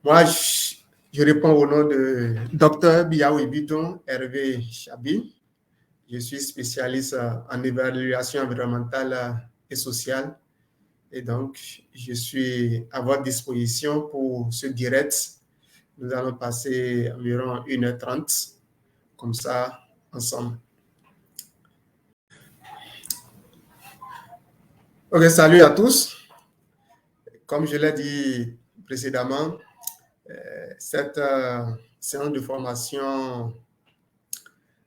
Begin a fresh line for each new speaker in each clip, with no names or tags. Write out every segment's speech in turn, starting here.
Moi, je réponds au nom de Dr Biaoui Bidon Hervé Chabi. Je suis spécialiste en évaluation environnementale et sociale. Et donc, je suis à votre disposition pour ce direct. Nous allons passer environ 1h30, comme ça, ensemble. Ok, salut à tous. Comme je l'ai dit précédemment, cette séance de formation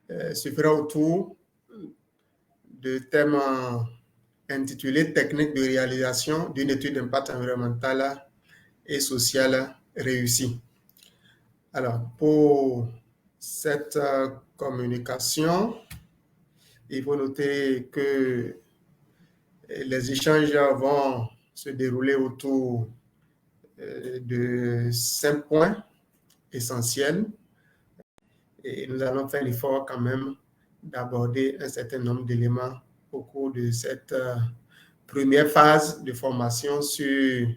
se fera autour de thèmes intitulés Techniques de réalisation d'une étude d'impact environnemental et social réussie. Alors, pour cette communication, il faut noter que les échanges vont se dérouler autour de 5 points essentiels et nous allons faire l'effort quand même d'aborder un certain nombre d'éléments au cours de cette première phase de formation sur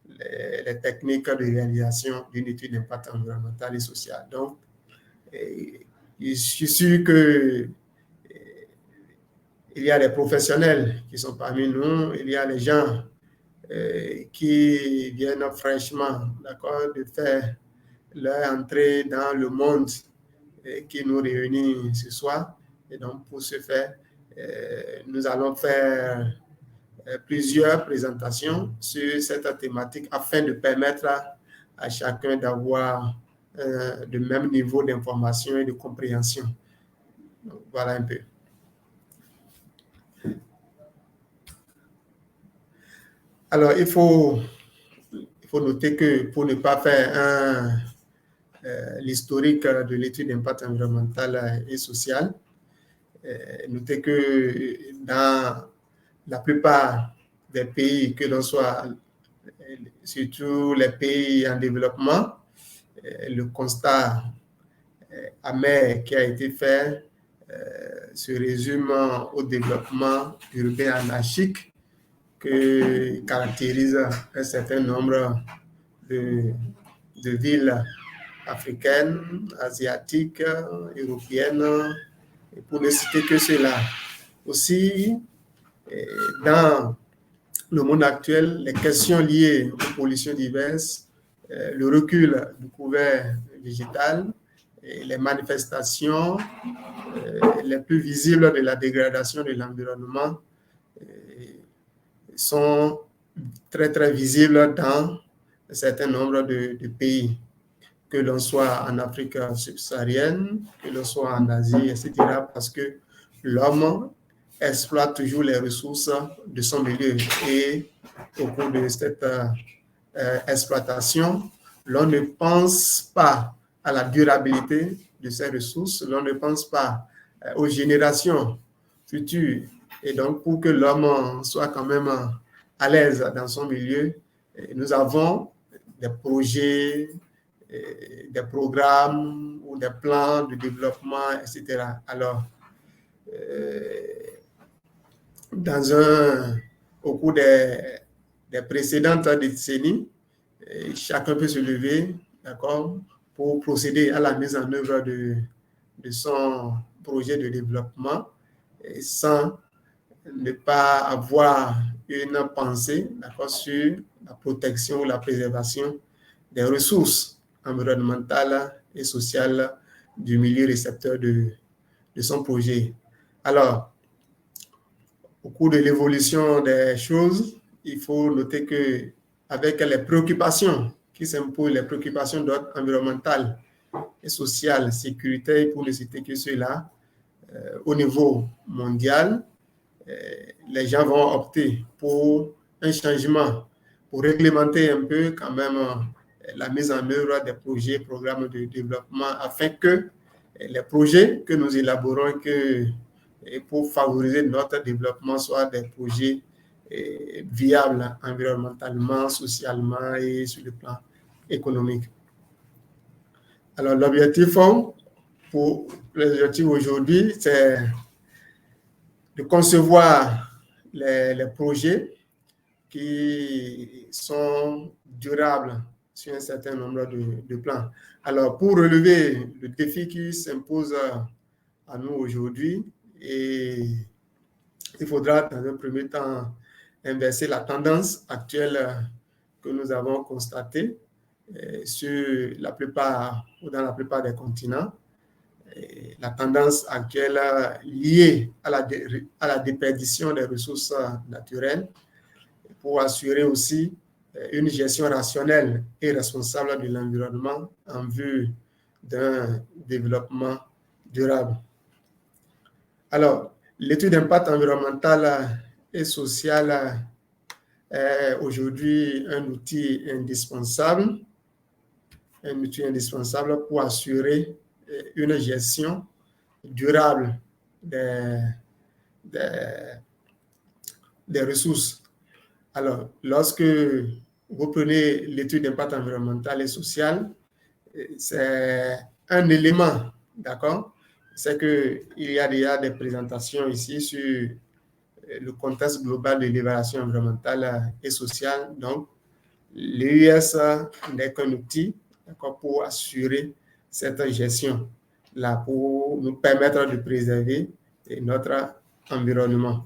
les techniques de réalisation d'une étude d'impact environnemental et social. Donc, je suis sûr que il y a des professionnels qui sont parmi nous, il y a les gens qui viennent fraîchement, d'accord, de faire leur entrée dans le monde qui nous réunit ce soir. Et donc, pour ce faire, nous allons faire plusieurs présentations sur cette thématique afin de permettre à chacun d'avoir le même niveau d'information et de compréhension. Donc, voilà un peu. Alors, il faut noter que pour ne pas faire l'historique de l'étude d'impact environnemental et social, notez que dans la plupart des pays, que l'on soit, surtout les pays en développement, le constat amer qui a été fait se résume au développement urbain anarchique que caractérise un certain nombre de villes africaines, asiatiques, européennes, et pour ne citer que cela. Aussi, dans le monde actuel, les questions liées aux pollutions diverses, le recul du couvert végétal, et les manifestations les plus visibles de la dégradation de l'environnement sont très, très visibles dans un certain nombre de pays, que l'on soit en Afrique subsaharienne, que l'on soit en Asie, etc., parce que l'homme exploite toujours les ressources de son milieu. Et au cours de cette exploitation, l'on ne pense pas à la durabilité de ces ressources, l'on ne pense pas aux générations futures. Et donc, pour que l'homme soit quand même à l'aise dans son milieu, nous avons des projets, des programmes ou des plans de développement, etc. Alors, au cours des précédentes décennies, chacun peut se lever, d'accord, pour procéder à la mise en œuvre de son projet de développement sans ne pas avoir une pensée, d'accord, sur la protection ou la préservation des ressources environnementales et sociales du milieu récepteur de son projet. Alors, au cours de l'évolution des choses, il faut noter que avec les préoccupations qui s'imposent, les préoccupations d'ordre environnemental et social, sécuritaire, pour ne citer que cela, au niveau mondial, les gens vont opter pour un changement, pour réglementer un peu quand même la mise en œuvre des projets, programmes de développement, afin que les projets que nous élaborons pour favoriser notre développement soient des projets viables environnementalement, socialement et sur le plan économique. Alors, l'objectif aujourd'hui, c'est de concevoir les projets qui sont durables sur un certain nombre de plans. Alors, pour relever le défi qui s'impose à nous aujourd'hui, et il faudra dans un premier temps inverser la tendance actuelle que nous avons constatée sur la plupart ou dans la plupart des continents. Et la tendance actuelle liée à la déperdition des ressources naturelles pour assurer aussi une gestion rationnelle et responsable de l'environnement en vue d'un développement durable. Alors, l'étude d'impact environnemental et social est aujourd'hui un outil indispensable pour assurer une gestion durable des ressources. Alors, lorsque vous prenez l'étude d'impact environnemental et social, c'est un élément, d'accord? C'est qu'il y a déjà des présentations ici sur le contexte global de l'évaluation environnementale et sociale. Donc, l'EUS n'est qu'un outil, d'accord, pour assurer cette gestion-là, pour nous permettre de préserver notre environnement.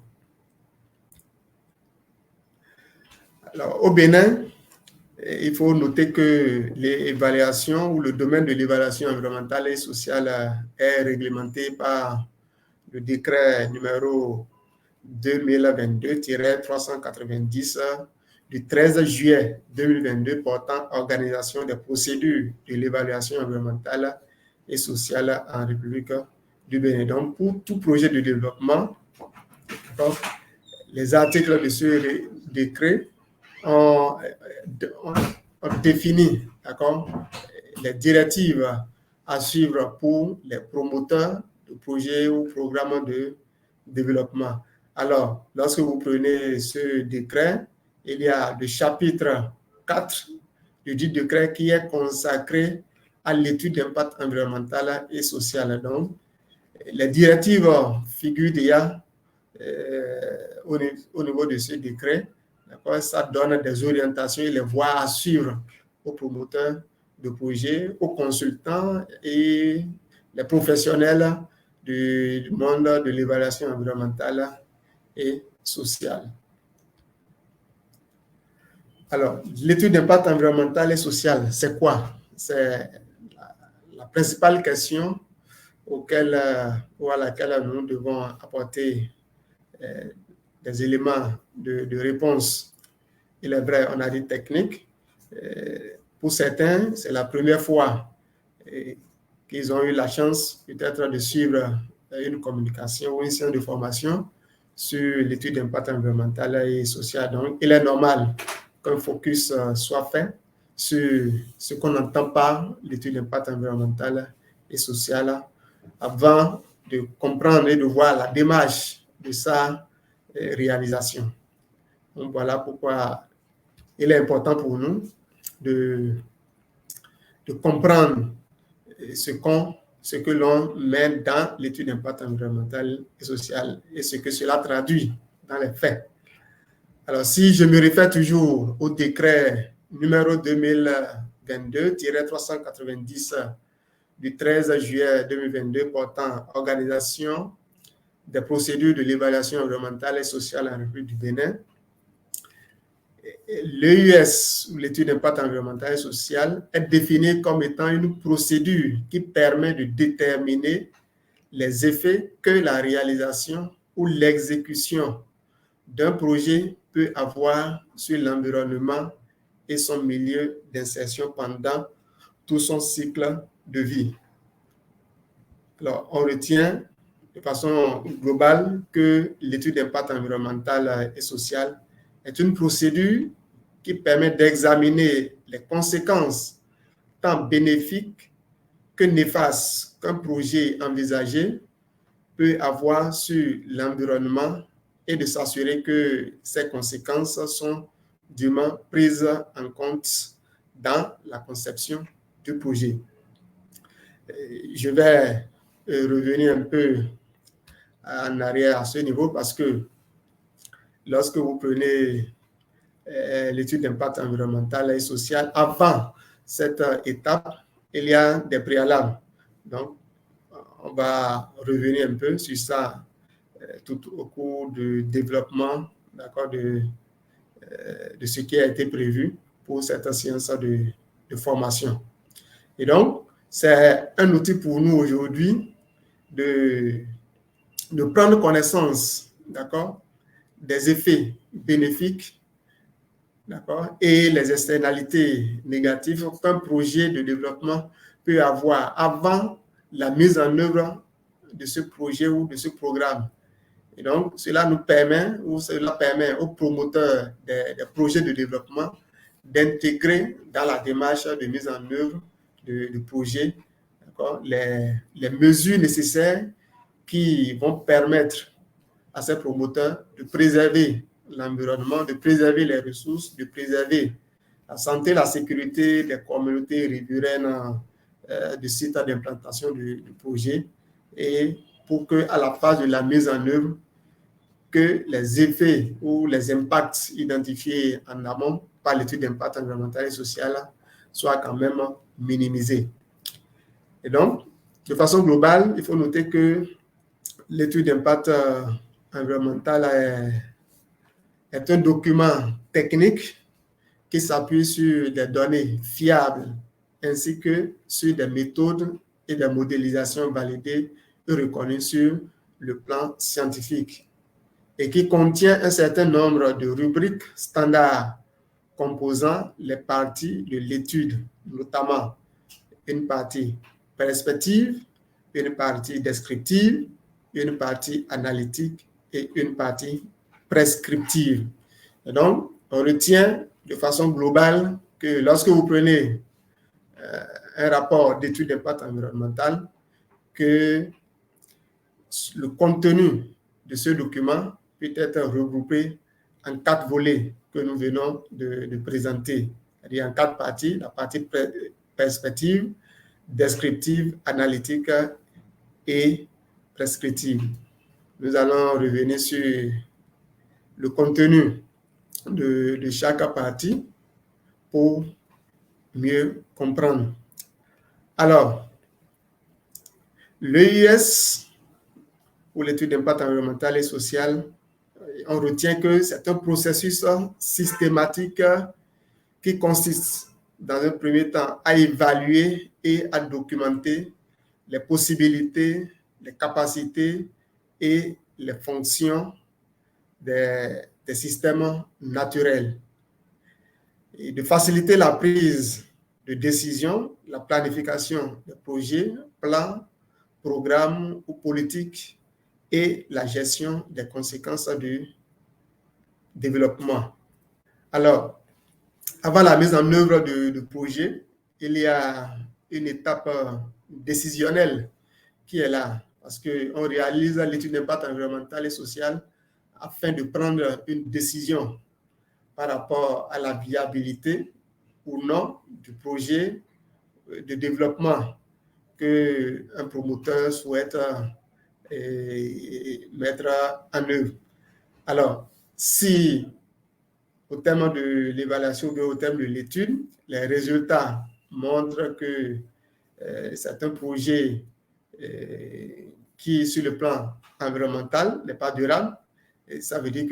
Alors, au Bénin, il faut noter que l'évaluation ou le domaine de l'évaluation environnementale et sociale est réglementé par le décret numéro 2022-390 du 13 juillet 2022 portant organisation des procédures de l'évaluation environnementale et sociale en République du Bénin. Donc, pour tout projet de développement, donc, les articles de ce décret ont défini, d'accord, les directives à suivre pour les promoteurs de projets ou programmes de développement. Alors, lorsque vous prenez ce décret, il y a le chapitre 4 du dit décret qui est consacré à l'étude d'impact environnemental et social. Donc, les directives figurent déjà au niveau de ce décret. Ça donne des orientations et les voies à suivre aux promoteurs de projets, aux consultants et les professionnels du monde de l'évaluation environnementale et sociale. Alors, l'étude d'impact environnemental et social, c'est quoi? C'est la principale question ou à laquelle nous devons apporter des éléments de réponse. Il est vrai, on a dit technique. Pour certains, c'est la première fois qu'ils ont eu la chance peut-être de suivre une communication ou une séance de formation sur l'étude d'impact environnemental et social. Donc, il est normal qu'un focus soit fait sur ce qu'on entend par l'étude d'impact environnemental et social avant de comprendre et de voir la démarche de sa réalisation. Donc, voilà pourquoi il est important pour nous de comprendre ce que l'on met dans l'étude d'impact environnemental et social et ce que cela traduit dans les faits. Alors, si je me réfère toujours au décret numéro 2022-390 du 13 juillet 2022 portant organisation des procédures de l'évaluation environnementale et sociale en République du Bénin, l'EUS, ou l'étude d'impact environnemental et social, est définie comme étant une procédure qui permet de déterminer les effets que la réalisation ou l'exécution d'un projet peut avoir sur l'environnement et son milieu d'insertion pendant tout son cycle de vie. Alors, on retient de façon globale que l'étude d'impact environnemental et social est une procédure qui permet d'examiner les conséquences tant bénéfiques que néfastes qu'un projet envisagé peut avoir sur l'environnement et de s'assurer que ces conséquences sont dûment prises en compte dans la conception du projet. Je vais revenir un peu en arrière à ce niveau parce que lorsque vous prenez l'étude d'impact environnemental et social. Avant cette étape, il y a des préalables. Donc, on va revenir un peu sur ça tout au cours du développement, d'accord, de ce qui a été prévu pour cette séance de formation. Et donc, c'est un outil pour nous aujourd'hui de prendre connaissance, d'accord, des effets bénéfiques, d'accord, et les externalités négatives qu'un projet de développement peut avoir avant la mise en œuvre de ce projet ou de ce programme. Et donc, cela permet aux promoteurs des projets de développement d'intégrer dans la démarche de mise en œuvre du projet les mesures nécessaires qui vont permettre à ces promoteurs de préserver l'environnement, de préserver les ressources, de préserver la santé, la sécurité des communautés riveraines du site d'implantation du projet, et pour qu'à la phase de la mise en œuvre, que les effets ou les impacts identifiés en amont par l'étude d'impact environnemental et social soient quand même minimisés. Et donc, de façon globale, il faut noter que l'étude d'impact environnemental est un document technique qui s'appuie sur des données fiables ainsi que sur des méthodes et des modélisations validées et reconnues sur le plan scientifique, et qui contient un certain nombre de rubriques standards composant les parties de l'étude, notamment une partie perspective, une partie descriptive, une partie analytique et une partie prescriptive. Et donc, on retient de façon globale que lorsque vous prenez un rapport d'étude d'impact environnemental, que le contenu de ce document peut être regroupé en 4 volets que nous venons de présenter, c'est-à-dire en 4 parties: la partie perspective, descriptive, analytique et prescriptive. Nous allons revenir sur le contenu de chaque partie pour mieux comprendre. Alors, l'EIS, pour l'étude d'impact environnemental et social, on retient que c'est un processus systématique qui consiste, dans un premier temps, à évaluer et à documenter les possibilités, les capacités et les fonctions des systèmes naturels, et de faciliter la prise de décision, la planification des projets, plans, programmes ou politiques, et la gestion des conséquences du développement. Alors, avant la mise en œuvre du projet, il y a une étape décisionnelle qui est là, parce qu'on réalise l'étude d'impact environnemental et social afin de prendre une décision par rapport à la viabilité ou non du projet de développement qu'un promoteur souhaite mettre en œuvre. Alors, si au terme de l'évaluation ou au terme de l'étude, les résultats montrent que c'est un projet qui, sur le plan environnemental, n'est pas durable, et ça veut dire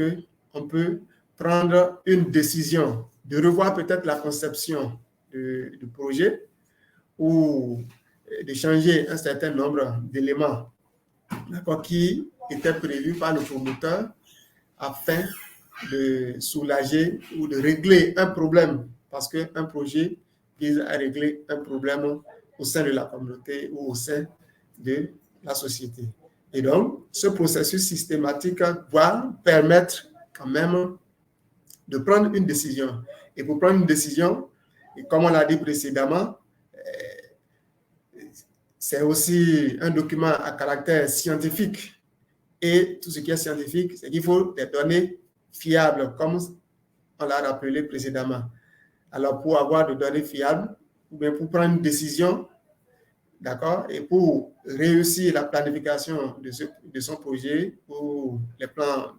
qu'on peut prendre une décision de revoir peut-être la conception du projet, ou de changer un certain nombre d'éléments qui étaient prévus par le promoteur afin de soulager ou de régler un problème, parce qu'un projet vise à régler un problème au sein de la communauté ou au sein de la société. Et donc, ce processus systématique doit permettre quand même de prendre une décision. Et pour prendre une décision, et comme on l'a dit précédemment, c'est aussi un document à caractère scientifique. Et tout ce qui est scientifique, c'est qu'il faut des données fiables, comme on l'a rappelé précédemment. Alors, pour avoir des données fiables, ou bien pour prendre une décision, d'accord, et pour réussir la planification de son projet ou les plans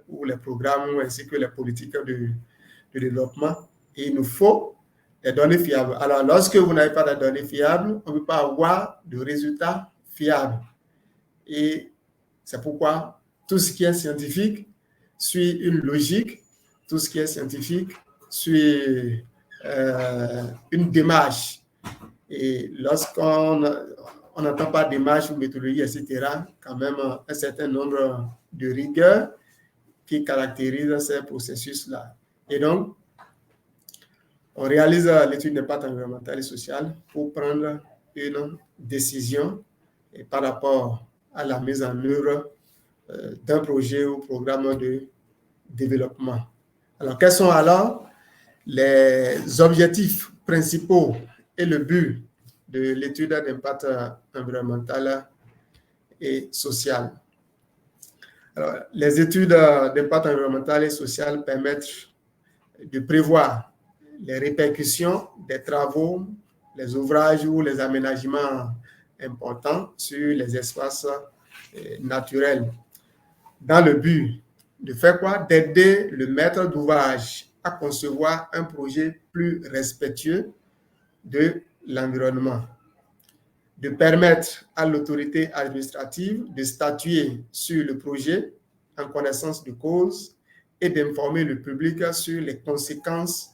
ou les programmes ainsi que les politiques de développement. Et il nous faut des données fiables. Alors, lorsque vous n'avez pas de données fiables, on ne peut pas avoir de résultats fiables. Et c'est pourquoi tout ce qui est scientifique suit une logique, tout ce qui est scientifique suit une démarche. Et lorsqu'on n'entend pas démarche ou méthodologie, etc., quand même un certain nombre de rigueurs qui caractérisent ces processus-là. Et donc, on réalise l'étude d'impact environnemental et social pour prendre une décision par rapport à la mise en œuvre d'un projet ou programme de développement. Alors, quels sont alors les objectifs principaux et le but de l'étude d'impact environnemental et social? Alors, les études d'impact environnemental et social permettent de prévoir les répercussions des travaux, les ouvrages ou les aménagements importants sur les espaces naturels, dans le but de faire quoi? D'aider le maître d'ouvrage à concevoir un projet plus respectueux de l'environnement, de permettre à l'autorité administrative de statuer sur le projet en connaissance de cause et d'informer le public sur les conséquences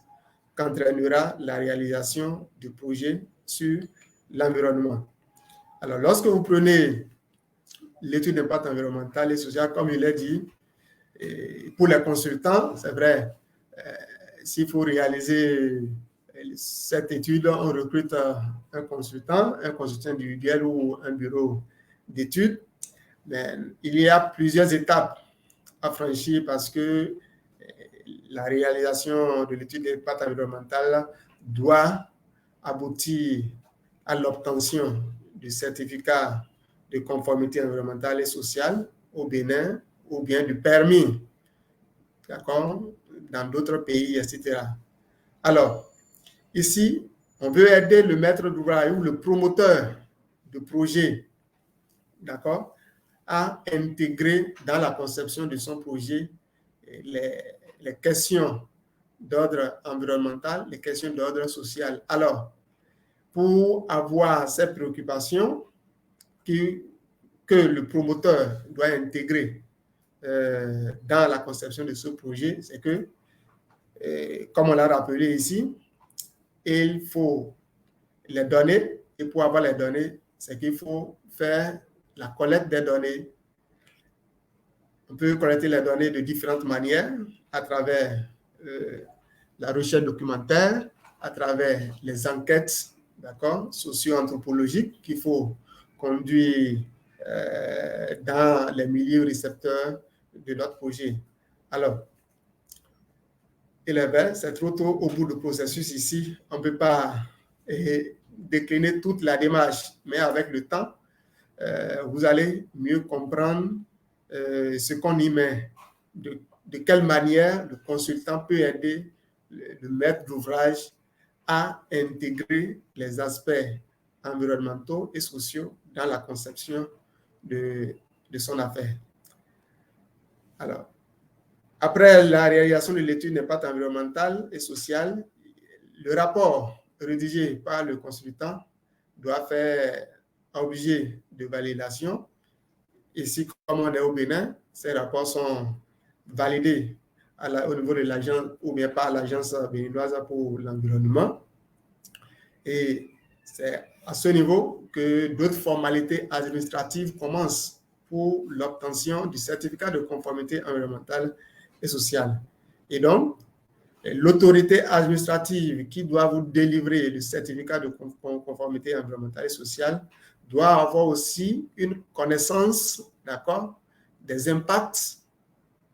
qu'entraînera la réalisation du projet sur l'environnement. Alors, lorsque vous prenez l'étude d'impact environnemental et social, comme il l'a dit, pour les consultants, c'est vrai, s'il faut réaliser cette étude, on recrute un consultant individuel ou un bureau d'études. Mais il y a plusieurs étapes à franchir parce que la réalisation de l'étude d'impact environnemental doit aboutir à l'obtention du certificat de conformité environnementale et sociale au Bénin ou bien du permis, d'accord, dans d'autres pays, etc. Alors, ici, on veut aider le maître d'ouvrage ou le promoteur de projet, d'accord, à intégrer dans la conception de son projet les questions d'ordre environnemental, les questions d'ordre social. Alors, pour avoir ces préoccupations que le promoteur doit intégrer dans la conception de ce projet, c'est que, comme on l'a rappelé ici, il faut les données, et pour avoir les données, c'est qu'il faut faire la collecte des données. On peut collecter les données de différentes manières, à travers la recherche documentaire, à travers les enquêtes, d'accord, socio-anthropologiques qu'il faut conduire dans les milieux récepteurs de notre projet. Alors, il est vrai, c'est trop tôt au bout du processus ici. On ne peut pas décliner toute la démarche, mais avec le temps, vous allez mieux comprendre ce qu'on y met, de quelle manière le consultant peut aider le maître d'ouvrage à intégrer les aspects environnementaux et sociaux dans la conception de son affaire. Alors, après la réalisation de l'étude d'impact environnemental et social, le rapport rédigé par le consultant doit faire objet de validation. Ici, comme on est au Bénin, ces rapports sont validés au niveau de l'agence ou bien par l'agence béninoise pour l'environnement. Et c'est à ce niveau que d'autres formalités administratives commencent pour l'obtention du certificat de conformité environnementale et sociale. Et donc, l'autorité administrative qui doit vous délivrer le certificat de conformité environnementale et sociale doit avoir aussi une connaissance, d'accord, des impacts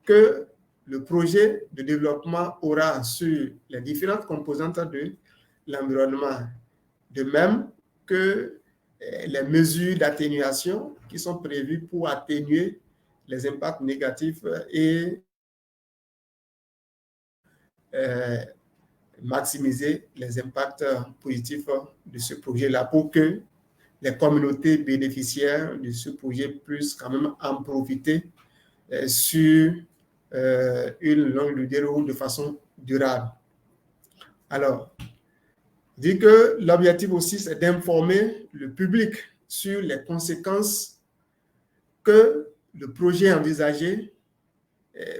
que le projet de développement aura sur les différentes composantes de l'environnement, de même que les mesures d'atténuation qui sont prévues pour atténuer les impacts négatifs et maximiser les impacts positifs de ce projet-là pour que les communautés bénéficiaires de ce projet puissent quand même en profiter sur une longue durée ou de façon durable. Alors, dit que l'objectif aussi, c'est d'informer le public sur les conséquences que le projet envisagé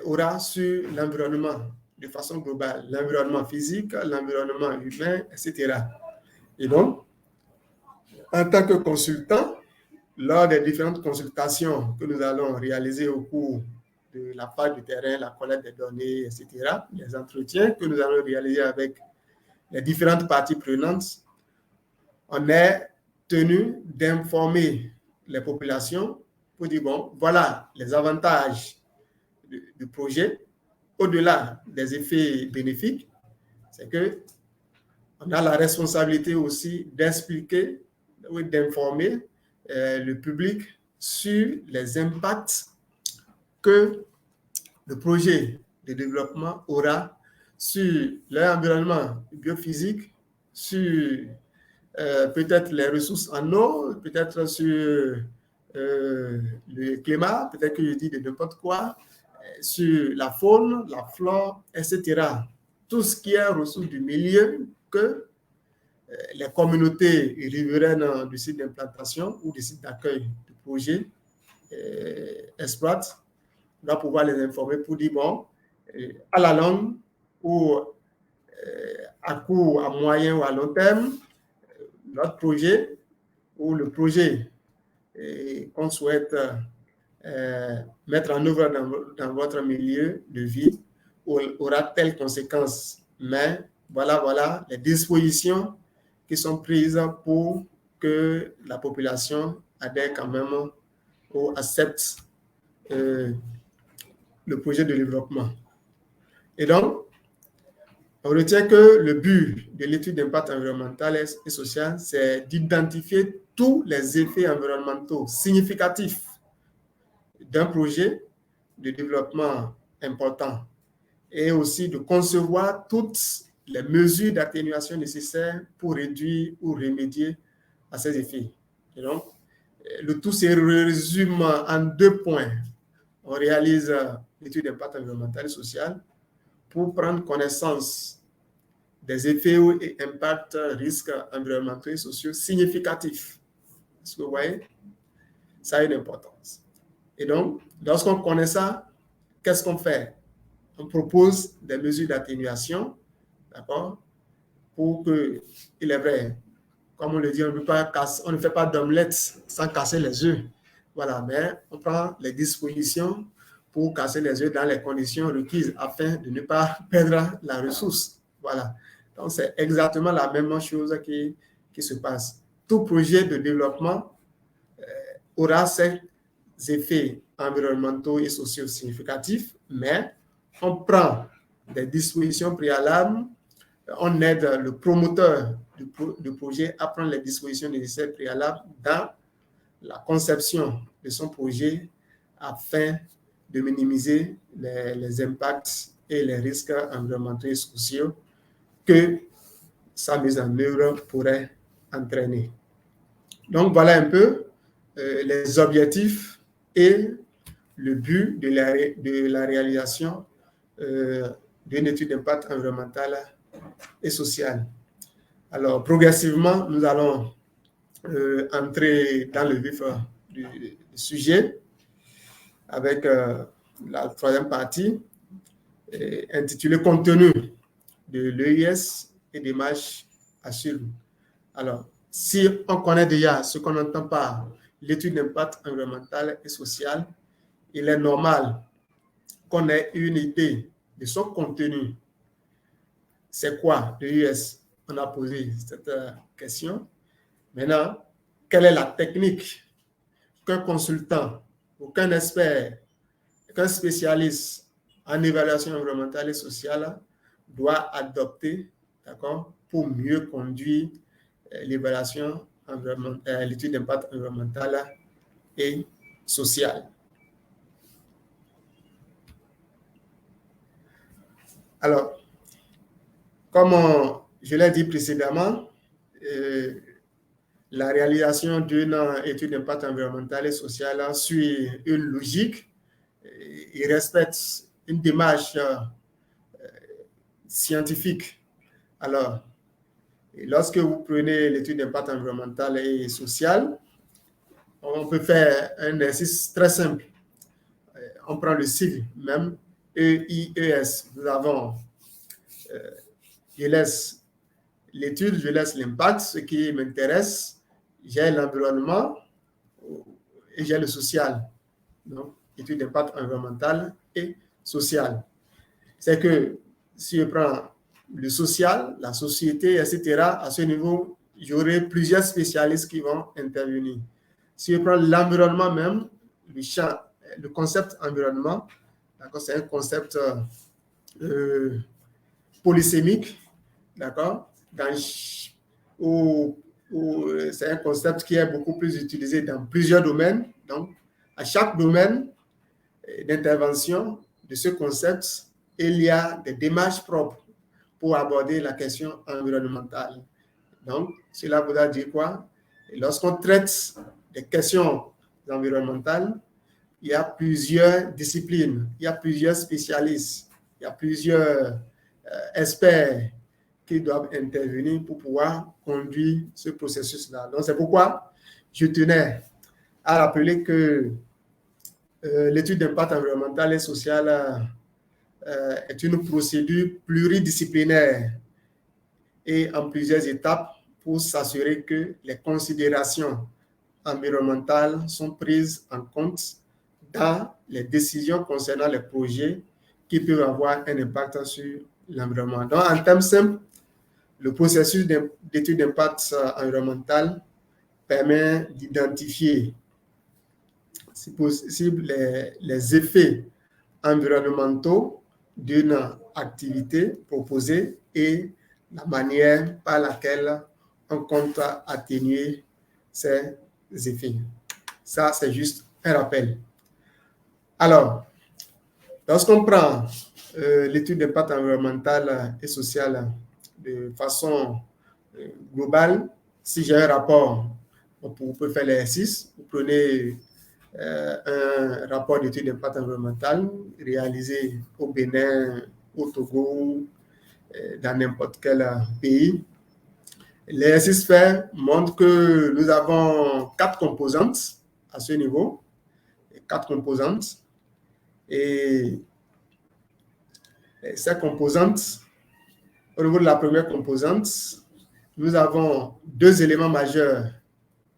aura sur l'environnement de façon globale, l'environnement physique, l'environnement humain, etc. Et donc, en tant que consultant, lors des différentes consultations que nous allons réaliser au cours de la phase du terrain, la collecte des données, etc., les entretiens que nous allons réaliser avec les différentes parties prenantes, on est tenu d'informer les populations pour dire, bon, voilà les avantages du projet, au-delà des effets bénéfiques, c'est que on a la responsabilité aussi d'expliquer ou d'informer le public sur les impacts que le projet de développement aura sur l'environnement biophysique, sur peut-être les ressources en eau, peut-être sur le climat, peut-être que je dis de n'importe quoi, sur la faune, la flore, etc. Tout ce qui est ressources du milieu que les communautés riveraines du site d'implantation ou du site d'accueil du projet exploitent, on doit pouvoir les informer pour dire, bon, à la longue ou à court, à moyen ou à long terme, notre projet ou le projet qu'on souhaite mettre en œuvre dans votre milieu de vie aura telle conséquence. Mais voilà les dispositions qui sont prises pour que la population adhère quand même ou accepte le projet de développement. Et donc, on retient que le but de l'étude d'impact environnemental et social, c'est d'identifier tous les effets environnementaux significatifs d'un projet de développement important et aussi de concevoir toutes les mesures d'atténuation nécessaires pour réduire ou remédier à ces effets. Et donc, le tout se résume en 2 points. On réalise l'étude d'impact environnemental et social pour prendre connaissance des effets et impacts, risques environnementaux et sociaux significatifs. Est-ce que vous voyez? Ça a une importance. Et donc, lorsqu'on connaît ça, qu'est-ce qu'on fait? On propose des mesures d'atténuation, d'accord? Pour que, il est vrai, comme on le dit, on ne fait pas d'omelette sans casser les œufs. Voilà, mais on prend les dispositions pour casser les œufs dans les conditions requises afin de ne pas perdre la ressource. Voilà. Donc, c'est exactement la même chose qui se passe. Tout projet de développement aura ses effets environnementaux et sociaux significatifs, mais on prend des dispositions préalables, on aide le promoteur du projet à prendre les dispositions nécessaires préalables dans la conception de son projet afin de minimiser les impacts et les risques environnementaux et sociaux que sa mise en œuvre pourrait entraîner. Donc, voilà un peu les objectifs et le but de la réalisation d'une étude d'impact environnemental et social. Alors, progressivement, nous allons entrer dans le vif du sujet avec la troisième partie intitulée Contenu de l'EIS et des démarches à suivre. Alors, si on connaît déjà ce qu'on entend par l'étude d'impact environnemental et social, il est normal qu'on ait une idée de son contenu. C'est quoi l'EIS? On a posé cette question. Maintenant, quelle est la technique qu'un consultant ou qu'un expert, qu'un spécialiste en évaluation environnementale et sociale doit adopter, d'accord, pour mieux conduire l'évaluation environnementale, l'étude d'impact environnemental et social. Alors, comme je l'ai dit précédemment, la réalisation d'une étude d'impact environnemental et social suit une logique et respecte une démarche scientifique. Alors, lorsque vous prenez l'étude d'impact environnemental et social, on peut faire un exercice très simple. On prend le sigle même, EIES. Nous avons, je laisse l'étude, je laisse l'impact, ce qui m'intéresse. J'ai l'environnement et j'ai le social. Donc, étude d'impact environnemental et social. C'est que si je prends le social, la société, etc., à ce niveau, j'aurai plusieurs spécialistes qui vont intervenir. Si je prends l'environnement même, le concept environnement, c'est un concept polysémique, d'accord, c'est un concept qui est beaucoup plus utilisé dans plusieurs domaines. Donc, à chaque domaine d'intervention de ce concept, il y a des démarches propres pour aborder la question environnementale. Donc, cela voudra dire quoi? Lorsqu'on traite des questions environnementales, il y a plusieurs disciplines, il y a plusieurs spécialistes, il y a plusieurs experts qui doivent intervenir pour pouvoir conduire ce processus-là. Donc, c'est pourquoi je tenais à rappeler que l'étude d'impact environnemental et social est une procédure pluridisciplinaire et en plusieurs étapes pour s'assurer que les considérations environnementales sont prises en compte dans les décisions concernant les projets qui peuvent avoir un impact sur l'environnement. Donc, en termes simples, le processus d'étude d'impact environnemental permet d'identifier, si possible, les effets environnementaux d'une activité proposée et la manière par laquelle on compte atténuer ces effets. Ça, c'est juste un rappel. Alors, lorsqu'on prend l'étude d'impact environnemental et social de façon globale, si j'ai un rapport, vous pouvez faire l'exercice, vous prenez un rapport d'étude d'impact environnemental réalisé au Bénin, au Togo, dans n'importe quel pays. L'exercice fait montre que nous avons 4 composantes à ce niveau, 4 composantes, et ces composantes, au niveau de la première composante, nous avons 2 éléments majeurs,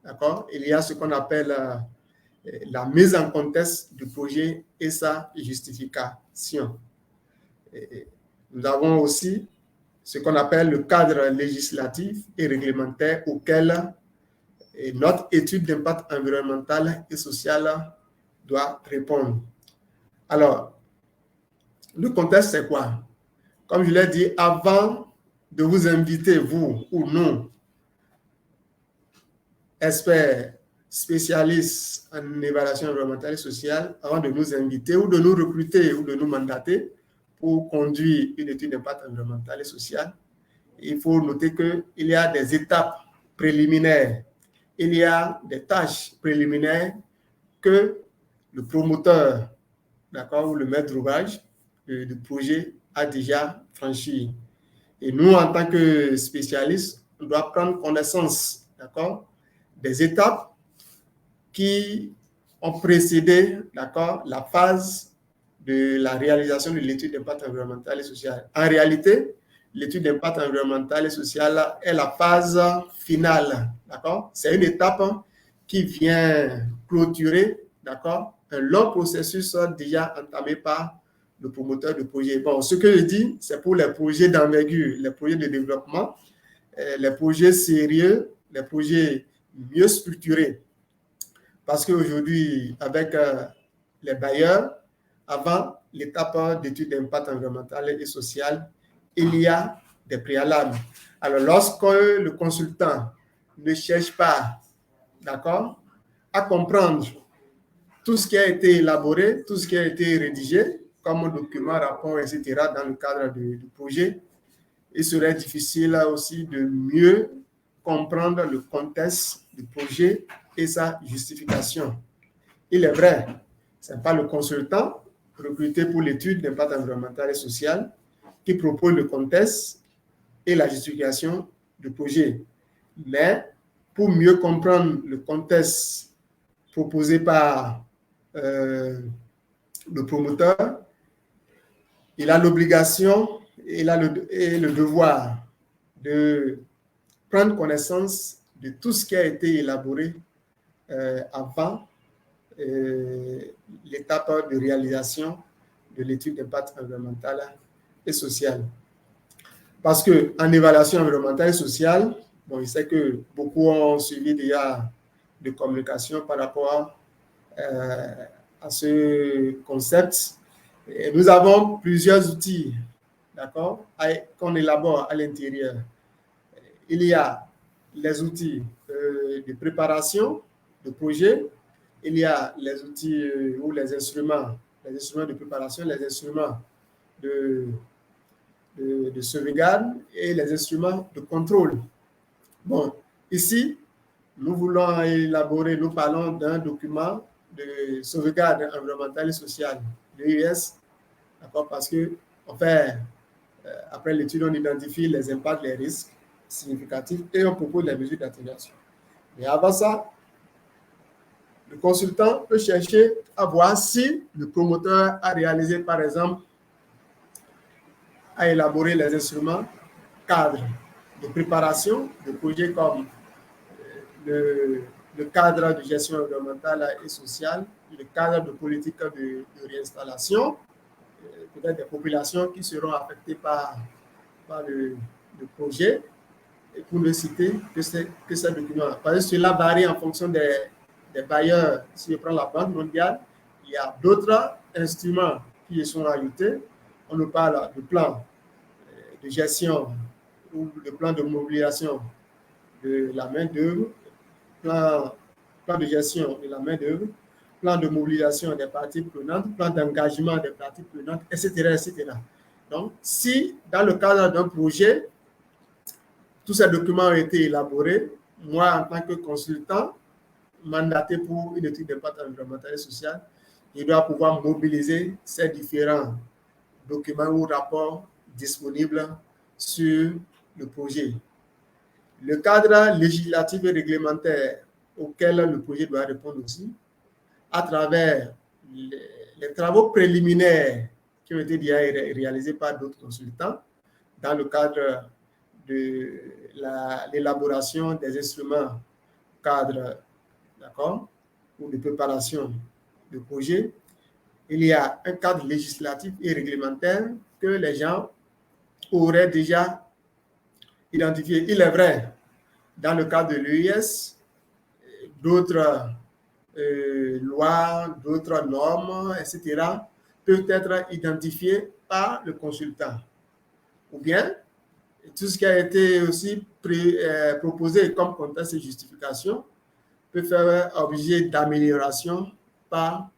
d'accord? Il y a ce qu'on appelle la mise en contexte du projet et sa justification. Et nous avons aussi ce qu'on appelle le cadre législatif et réglementaire auquel notre étude d'impact environnemental et social doit répondre. Alors, le contexte, c'est quoi? Comme je l'ai dit, avant de vous inviter, vous ou nous, experts, spécialistes en évaluation environnementale et sociale, avant de nous inviter ou de nous recruter ou de nous mandater pour conduire une étude d'impact environnemental et social, il faut noter qu'il y a des étapes préliminaires, il y a des tâches préliminaires que le promoteur, d'accord, ou le maître d'ouvrage du projet a déjà franchi. Et nous, en tant que spécialistes, on doit prendre connaissance, d'accord, des étapes qui ont précédé, d'accord, la phase de la réalisation de l'étude d'impact environnemental et social. En réalité, l'étude d'impact environnemental et social est la phase finale, d'accord? C'est une étape qui vient clôturer, d'accord, un long processus déjà entamé par le promoteur du projet. Bon, ce que je dis, c'est pour les projets d'envergure, les projets de développement, les projets sérieux, les projets mieux structurés. Parce qu'aujourd'hui, avec les bailleurs, avant l'étape d'étude d'impact environnemental et social, il y a des préalables. Alors, lorsque le consultant ne cherche pas, d'accord, à comprendre tout ce qui a été élaboré, tout ce qui a été rédigé, comme document, rapport, etc., dans le cadre du projet, il serait difficile aussi de mieux comprendre le contexte du projet et sa justification. Il est vrai, ce n'est pas le consultant recrutés pour l'étude d'impact environnemental et social qui propose le contexte et la justification du projet. Mais pour mieux comprendre le contexte proposé par le promoteur, il a l'obligation et le devoir de prendre connaissance de tout ce qui a été élaboré avant l'étape de réalisation de l'étude d'impact environnemental et social. Parce qu'en évaluation environnementale et sociale, bon, je sais que beaucoup ont suivi déjà de communication par rapport à ce concept. Et nous avons plusieurs outils, d'accord, qu'on élabore à l'intérieur. Il y a les outils de préparation de projet, il y a les outils ou les instruments de préparation, les instruments de sauvegarde et les instruments de contrôle. Bon, ici, nous voulons élaborer, nous parlons d'un document de sauvegarde environnementale et sociale, l'EIS, d'accord, parce que, en fait, après l'étude, on identifie les impacts, les risques significatifs et on propose les mesures d'atténuation. Mais avant ça, le consultant peut chercher à voir si le promoteur a réalisé, par exemple, a élaboré les instruments cadres de préparation de projets comme le cadre de gestion environnementale et sociale, le cadre de politique de réinstallation, peut-être des populations qui seront affectées par le projet, et pour ne citer que ces documents. Parce que cela varie en fonction des bailleurs. Si je prends la Banque mondiale, il y a d'autres instruments qui y sont ajoutés. On nous parle de plan de gestion ou de plan de mobilisation de la main-d'œuvre, plan de gestion de la main-d'œuvre, plan de mobilisation des parties prenantes, plan d'engagement des parties prenantes, etc., etc. Donc, si dans le cadre d'un projet, tous ces documents ont été élaborés, moi, en tant que consultant, mandaté pour une étude d'impact environnemental et social, je dois pouvoir mobiliser ces différents documents ou rapports disponibles sur le projet. Le cadre législatif et réglementaire auquel le projet doit répondre aussi, à travers les travaux préliminaires qui ont été déjà réalisés par d'autres consultants dans le cadre de l'élaboration des instruments cadres, d'accord, ou de préparation de projet. Il y a un cadre législatif et réglementaire que les gens auraient déjà identifié. Il est vrai, dans le cadre de l'EIS, d'autres lois, d'autres normes, etc., peuvent être identifiées par le consultant. Ou bien, tout ce qui a été aussi proposé comme contexte et justification peut faire objet d'amélioration par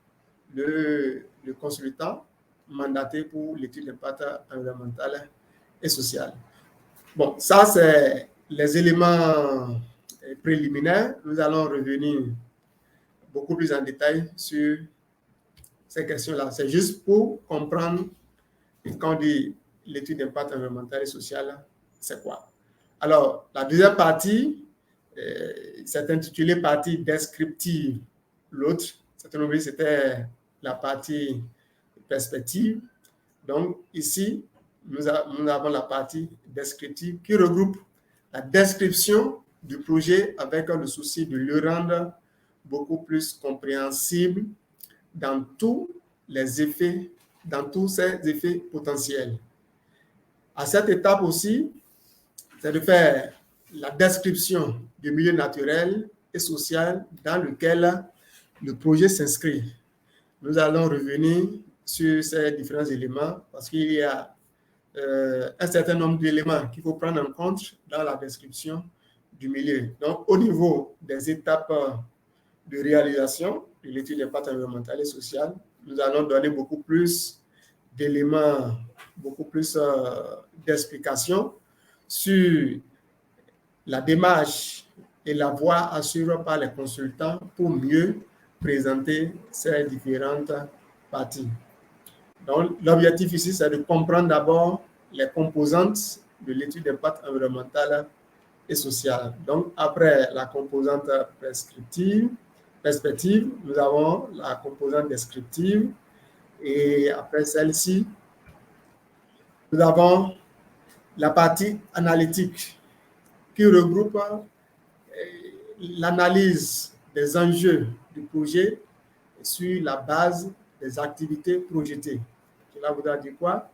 le consultant mandaté pour l'étude d'impact environnemental et social. Bon, ça, c'est les éléments préliminaires. Nous allons revenir beaucoup plus en détail sur ces questions-là. C'est juste pour comprendre quand on dit l'étude d'impact environnemental et social, c'est quoi. Alors, la deuxième partie, c'est intitulé partie descriptive. L'autre, c'était la partie perspective. Donc, ici, nous avons la partie descriptive qui regroupe la description du projet avec le souci de le rendre beaucoup plus compréhensible dans tous ses effets potentiels. À cette étape aussi, c'est de faire la description du milieu naturel et social dans lequel le projet s'inscrit. Nous allons revenir sur ces différents éléments parce qu'il y a un certain nombre d'éléments qu'il faut prendre en compte dans la description du milieu. Donc, au niveau des étapes de réalisation de l'étude d'impact environnemental et social, nous allons donner beaucoup plus d'éléments, beaucoup plus d'explications sur la démarche et la voie assurée par les consultants pour mieux présenter ces différentes parties. Donc, l'objectif ici, c'est de comprendre d'abord les composantes de l'étude d'impact environnemental et social. Donc, après la composante perspective, nous avons la composante descriptive et après celle-ci, nous avons la partie analytique qui regroupe l'analyse des enjeux du projet sur la base des activités projetées. Cela voudra dire quoi?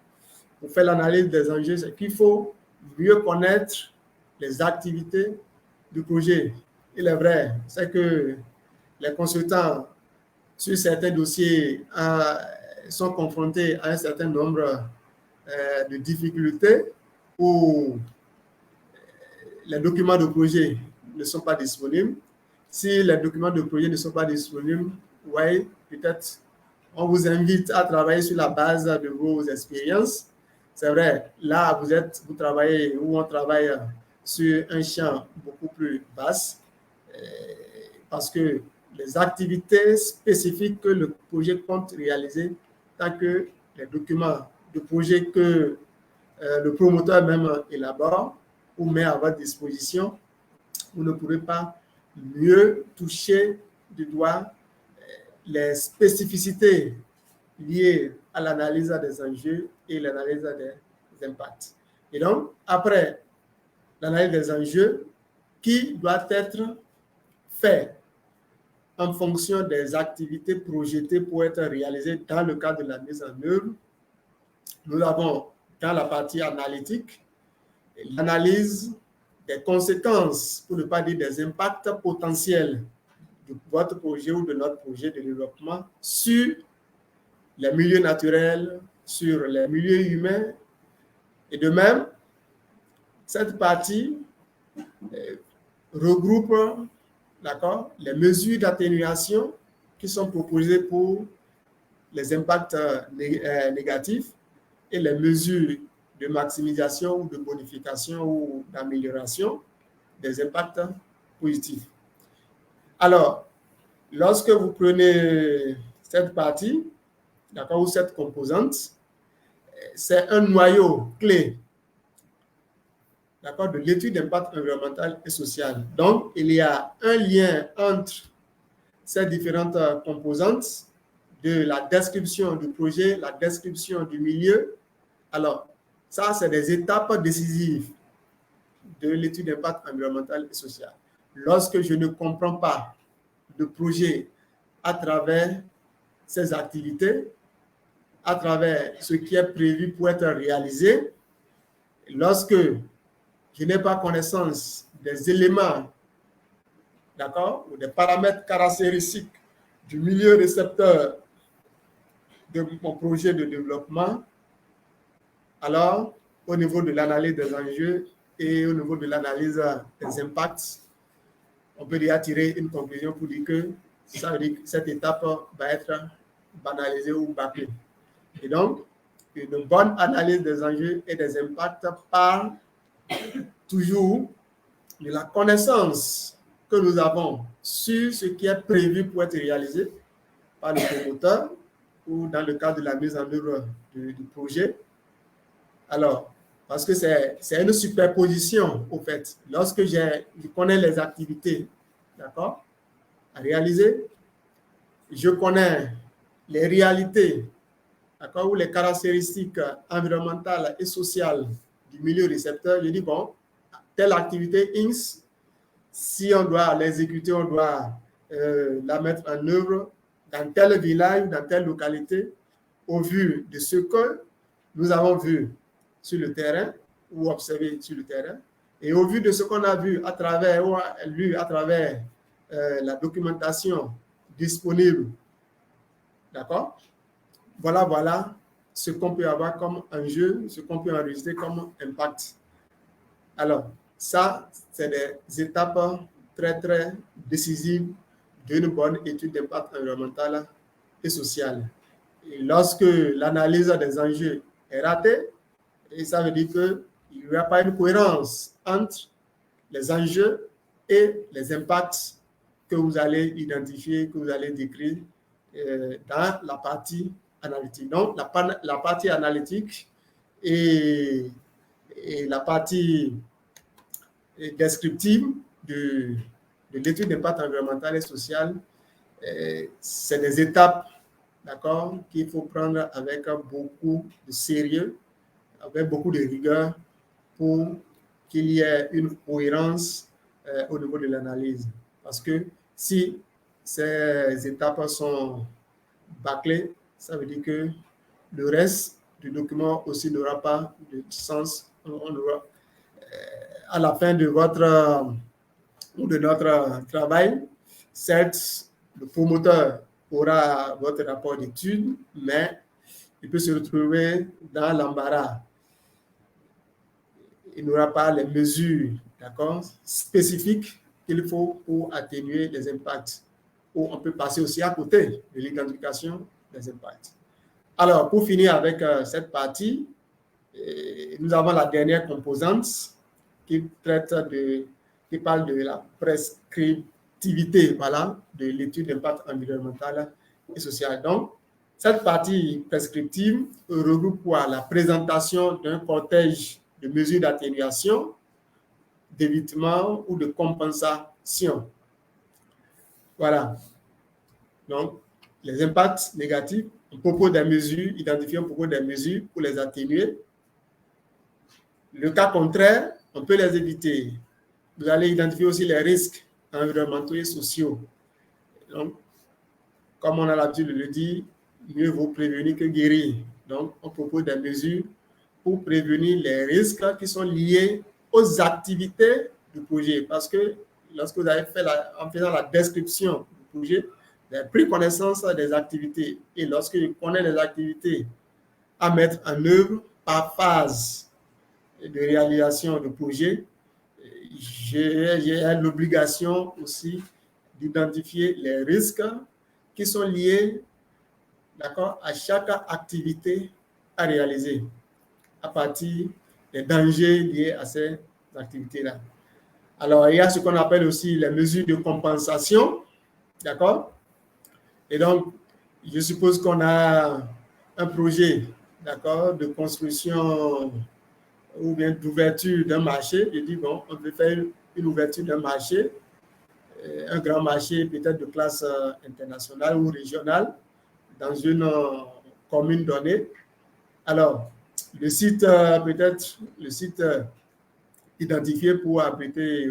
Pour faire l'analyse des enjeux, c'est qu'il faut mieux connaître les activités du projet. Il est vrai, c'est que les consultants sur certains dossiers sont confrontés à un certain nombre de difficultés où les documents de projet ne sont pas disponibles. Si les documents de projet ne sont pas disponibles, ouais, peut-être on vous invite à travailler sur la base de vos expériences. C'est vrai, là, vous travaillez ou on travaille sur un champ beaucoup plus vaste parce que les activités spécifiques que le projet compte réaliser, tant que les documents de projet que le promoteur même élabore ou met à votre disposition, vous ne pourrez pas mieux toucher du doigt les spécificités liées à l'analyse des enjeux et l'analyse des impacts. Et donc, après l'analyse des enjeux, qui doit être fait en fonction des activités projetées pour être réalisées dans le cadre de la mise en œuvre, nous avons dans la partie analytique l'analyse des conséquences, pour ne pas dire des impacts potentiels de votre projet ou de notre projet de développement sur les milieux naturels, sur les milieux humains. Et de même, cette partie regroupe les mesures d'atténuation qui sont proposées pour les impacts négatifs et les mesures de maximisation ou de bonification ou d'amélioration des impacts positifs. Alors, lorsque vous prenez cette partie, ou cette composante, c'est un noyau clé de l'étude d'impact environnemental et social. Donc, il y a un lien entre ces différentes composantes de la description du projet, la description du milieu. Alors, ça, c'est des étapes décisives de l'étude d'impact environnemental et social. Lorsque je ne comprends pas le projet à travers ses activités, à travers ce qui est prévu pour être réalisé, lorsque je n'ai pas connaissance des éléments, ou des paramètres caractéristiques du milieu récepteur de mon projet de développement, alors, au niveau de l'analyse des enjeux et au niveau de l'analyse des impacts, on peut déjà tirer une conclusion pour dire que ça veut dire que cette étape va être banalisée ou bâclée. Et donc, une bonne analyse des enjeux et des impacts part toujours de la connaissance que nous avons sur ce qui est prévu pour être réalisé par le promoteur ou dans le cadre de la mise en œuvre du projet. Alors, parce que c'est une superposition, au fait. Lorsque je connais les activités, à réaliser, je connais les réalités, ou les caractéristiques environnementales et sociales du milieu récepteur, je dis, bon, telle activité X, si on doit l'exécuter, on doit la mettre en œuvre dans tel village, dans telle localité, au vu de ce que nous avons vu sur le terrain ou observé sur le terrain, et au vu de ce qu'on a vu à travers ou lu à travers la documentation disponible, d'accord? Voilà ce qu'on peut avoir comme enjeu, ce qu'on peut enregistrer comme impact. Alors, ça, c'est des étapes très, très décisives d'une bonne étude d'impact environnemental et social. Et lorsque l'analyse des enjeux est ratée, et ça veut dire qu'il n'y a pas une cohérence entre les enjeux et les impacts que vous allez identifier, que vous allez décrire dans la partie analytique. Donc, la partie analytique et la partie descriptive de l'étude d'impact environnemental et social, c'est des étapes, d'accord, qu'il faut prendre avec beaucoup de sérieux, avec beaucoup de rigueur pour qu'il y ait une cohérence au niveau de l'analyse. Parce que si ces étapes sont bâclées, ça veut dire que le reste du document aussi n'aura pas de sens. On aura, à la fin de votre ou de notre travail, certes, le promoteur aura votre rapport d'étude, mais il peut se retrouver dans l'embarras. Il n'aura pas les mesures, d'accord, spécifiques qu'il faut pour atténuer les impacts. Ou on peut passer aussi à côté de l'identification des impacts. Alors, pour finir avec cette partie, nous avons la dernière composante qui parle de la prescriptivité, voilà, de l'étude d'impact environnemental et social. Donc, cette partie prescriptive regroupe quoi? La présentation d'un cortège de mesures d'atténuation, d'évitement ou de compensation. Voilà. Donc, les impacts négatifs, on propose des mesures, identifier, on propose des mesures pour les atténuer. Le cas contraire, on peut les éviter. Vous allez identifier aussi les risques environnementaux et sociaux. Donc, comme on a l'habitude de le dire, mieux vaut prévenir que guérir. Donc, on propose des mesures pour prévenir les risques qui sont liés aux activités du projet. Parce que lorsque vous avez fait en faisant la description du projet, vous avez pris connaissance des activités. Et lorsque je connais les activités à mettre en œuvre par phase de réalisation du projet, j'ai l'obligation aussi d'identifier les risques qui sont liés, d'accord, à chaque activité à réaliser à partir des dangers liés à ces activités-là. Alors, il y a ce qu'on appelle aussi les mesures de compensation, d'accord? Et donc, je suppose qu'on a un projet, d'accord, de construction ou bien d'ouverture d'un marché. Je dis, bon, on veut faire une ouverture d'un marché, un grand marché peut-être de classe internationale ou régionale dans une commune donnée. Alors, le site, peut-être le site identifié pour abriter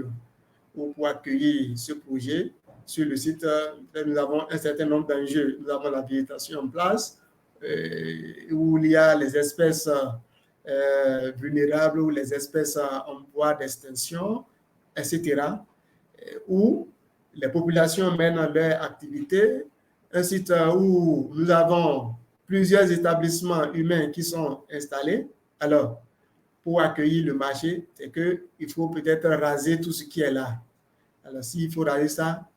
ou pour accueillir ce projet. Sur le site, nous avons un certain nombre d'enjeux. Nous avons la végétation en place, où il y a les espèces vulnérables ou les espèces en voie d'extinction, etc. Où les populations mènent leurs activités. Un site où nous avons plusieurs établissements humains qui sont installés. Alors, pour accueillir le marché, c'est qu'il faut peut-être raser tout ce qui est là. Alors, s'il faut raser ça,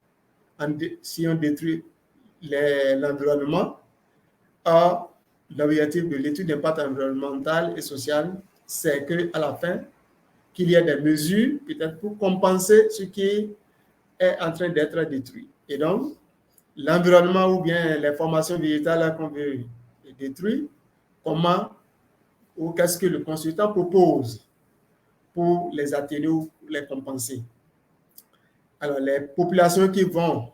si on détruit l'environnement, or, l'objectif de l'étude d'impact environnemental et social, c'est qu'à la fin, qu'il y ait des mesures peut-être pour compenser ce qui est en train d'être détruit. Et donc, l'environnement ou bien les formations végétales qu'on veut détruire, comment ou qu'est-ce que le consultant propose pour les atténuer ou les compenser. Alors, les populations qui vont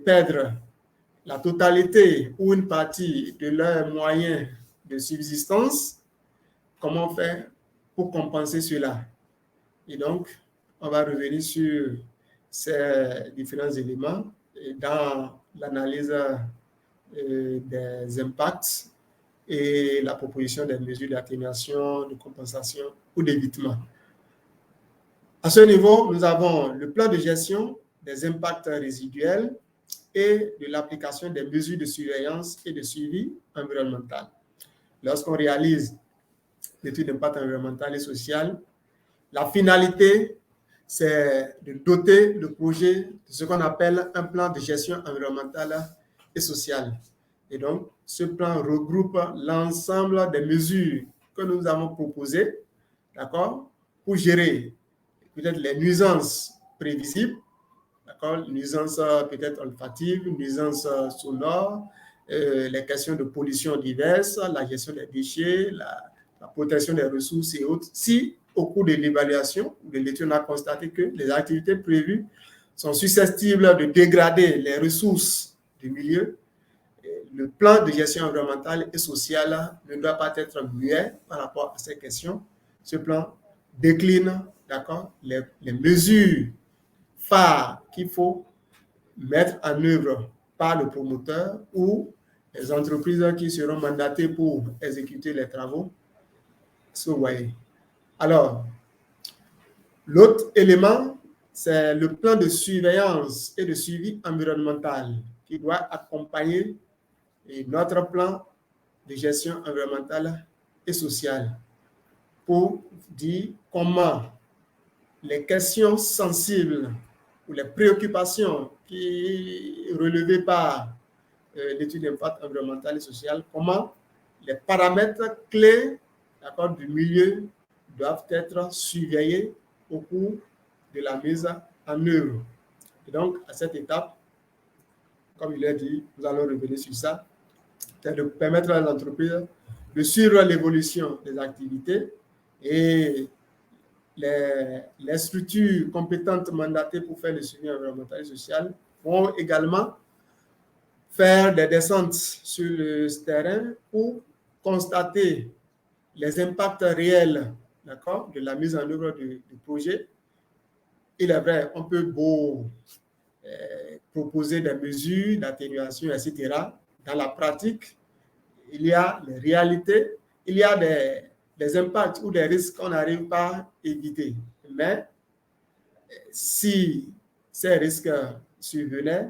perdre la totalité ou une partie de leurs moyens de subsistance, comment faire pour compenser cela? Et donc, on va revenir sur ces différents éléments dans l'analyse des impacts et la proposition des mesures d'atténuation, de compensation ou d'évitement. À ce niveau, nous avons le plan de gestion des impacts résiduels et de l'application des mesures de surveillance et de suivi environnemental. Lorsqu'on réalise l'étude d'impact environnemental et social, la finalité, c'est de doter le projet de ce qu'on appelle un plan de gestion environnementale et sociale. Et donc, ce plan regroupe l'ensemble des mesures que nous avons proposées, d'accord, pour gérer peut-être les nuisances prévisibles, d'accord, nuisances peut-être olfatives, nuisances sonores, les questions de pollution diverses, la gestion des déchets, la protection des ressources et autres. Si, au cours de l'évaluation, de l'étude, on a constaté que les activités prévues sont susceptibles de dégrader les ressources du milieu, le plan de gestion environnementale et sociale ne doit pas être muet par rapport à ces questions. Ce plan décline, d'accord, les mesures phares qu'il faut mettre en œuvre par le promoteur ou les entreprises qui seront mandatées pour exécuter les travaux. So, ouais. Alors, l'autre élément, c'est le plan de surveillance et de suivi environnemental qui doit accompagner notre plan de gestion environnementale et sociale pour dire comment les questions sensibles ou les préoccupations qui relevées par l'étude d'impact environnemental et social, comment les paramètres clés du milieu doivent être surveillés au cours de la mise en œuvre. Et donc, à cette étape, comme il a dit, nous allons revenir sur ça, c'est de permettre à l'entreprise de suivre l'évolution des activités et les structures compétentes mandatées pour faire le suivi environnemental et social vont également faire des descentes sur le terrain pour constater les impacts réels, d'accord, de la mise en œuvre du projet. Il est vrai, on peut proposer des mesures d'atténuation, etc. Dans la pratique, il y a les réalités, il y a des impacts ou des risques qu'on n'arrive pas à éviter. Mais si ces risques survenaient,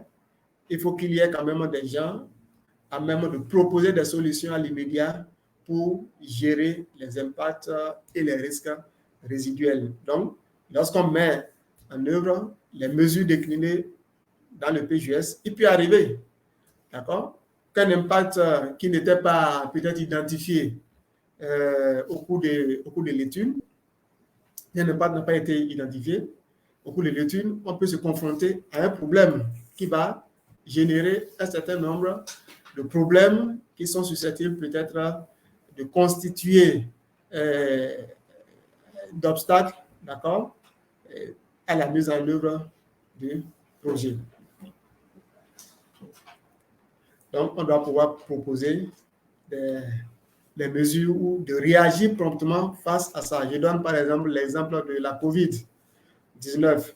il faut qu'il y ait quand même des gens à même de proposer des solutions à l'immédiat pour gérer les impacts et les risques résiduels. Donc, lorsqu'on met en œuvre les mesures déclinées dans le PJS, il peut arriver, d'accord, qu'un impact qui n'était pas peut-être identifié au cours de l'étude, un impact n'a pas été identifié. Au cours de l'étude, on peut se confronter à un problème qui va générer un certain nombre de problèmes qui sont susceptibles peut-être de constituer d'obstacles, d'accord, à la mise en œuvre du projet. Donc, on doit pouvoir proposer des mesures ou de réagir promptement face à ça. Je donne par exemple l'exemple de la COVID-19.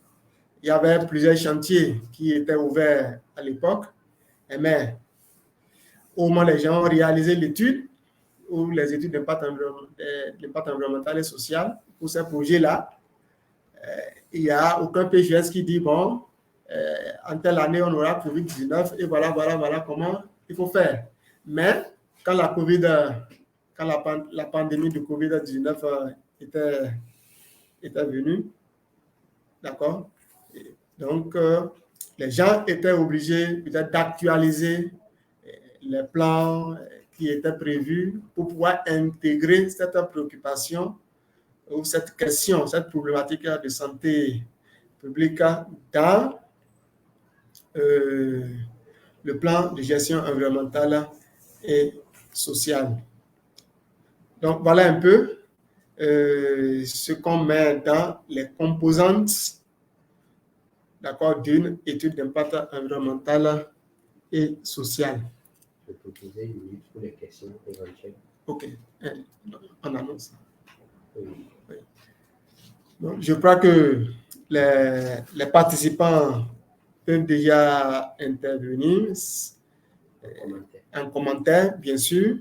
Il y avait plusieurs chantiers qui étaient ouverts à l'époque, mais au moment où les gens ont réalisé l'étude ou les études d'impact environnemental et social pour ces projets-là, il n'y a aucun PGS qui dit, bon, en telle année, on aura COVID-19 et voilà comment il faut faire. Mais quand la pandémie de COVID-19 était venue, d'accord, donc les gens étaient obligés peut-être d'actualiser les plans qui étaient prévus pour pouvoir intégrer cette préoccupation ou cette question, cette problématique de santé publique dans le plan de gestion environnementale et sociale. Donc, voilà un peu ce qu'on met dans les composantes, d'accord, d'une étude d'impact environnemental et social.
Je peux poser une minute pour les questions éventuelles.
OK. On annonce ça.
Oui.
Oui. Donc, je crois que les participants peuvent déjà intervenir en commentaire, bien sûr.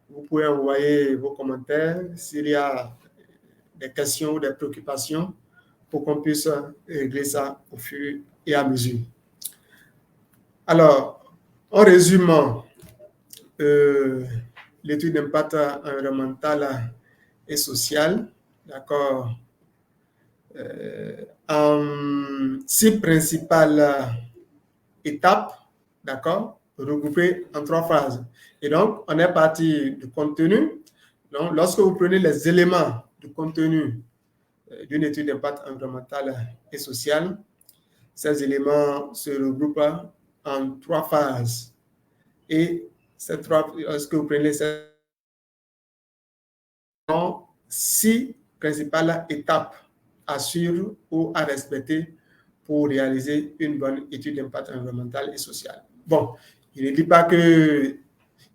Vous pouvez envoyer vos commentaires s'il y a des questions ou des préoccupations pour qu'on puisse régler ça au fur et à mesure. Alors, en résumant, l'étude d'impact environnemental et social, d'accord, en 6 principales étapes, d'accord, regroupées en 3 phases. Et donc, on est parti du contenu. Donc, lorsque vous prenez les éléments du contenu d'une étude d'impact environnemental et social, ces éléments se regroupent en 3 phases. Et lorsque vous prenez ces 6 principales étapes à suivre ou à respecter pour réaliser une bonne étude d'impact environnemental et social. Bon, il ne dit pas que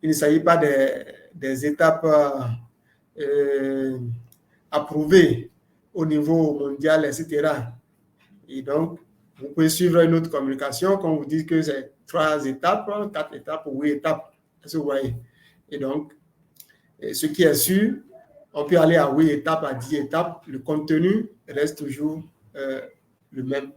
il ne s'agit pas des étapes approuvées au niveau mondial, etc. Et donc, vous pouvez suivre une autre communication quand vous dites que c'est 3 étapes, 4 étapes ou 8 étapes. Est-ce que vous voyez? Et donc, ce qui est sûr, on peut aller à 8 étapes, à 10 étapes. Le contenu reste toujours le même.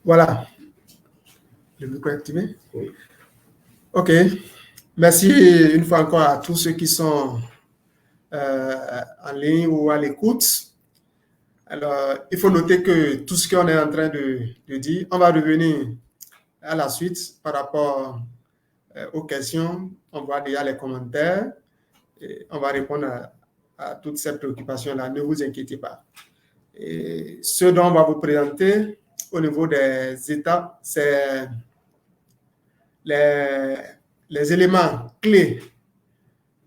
Voilà. Le micro est activé?
Oui.
OK. Merci une fois encore à tous ceux qui sont en ligne ou à l'écoute. Alors, il faut noter que tout ce qu'on est en train de dire, on va revenir à la suite par rapport aux questions. On voit déjà les commentaires et on va répondre à toutes ces préoccupations-là. Ne vous inquiétez pas. Et ce dont on va vous présenter au niveau des étapes, c'est les éléments clés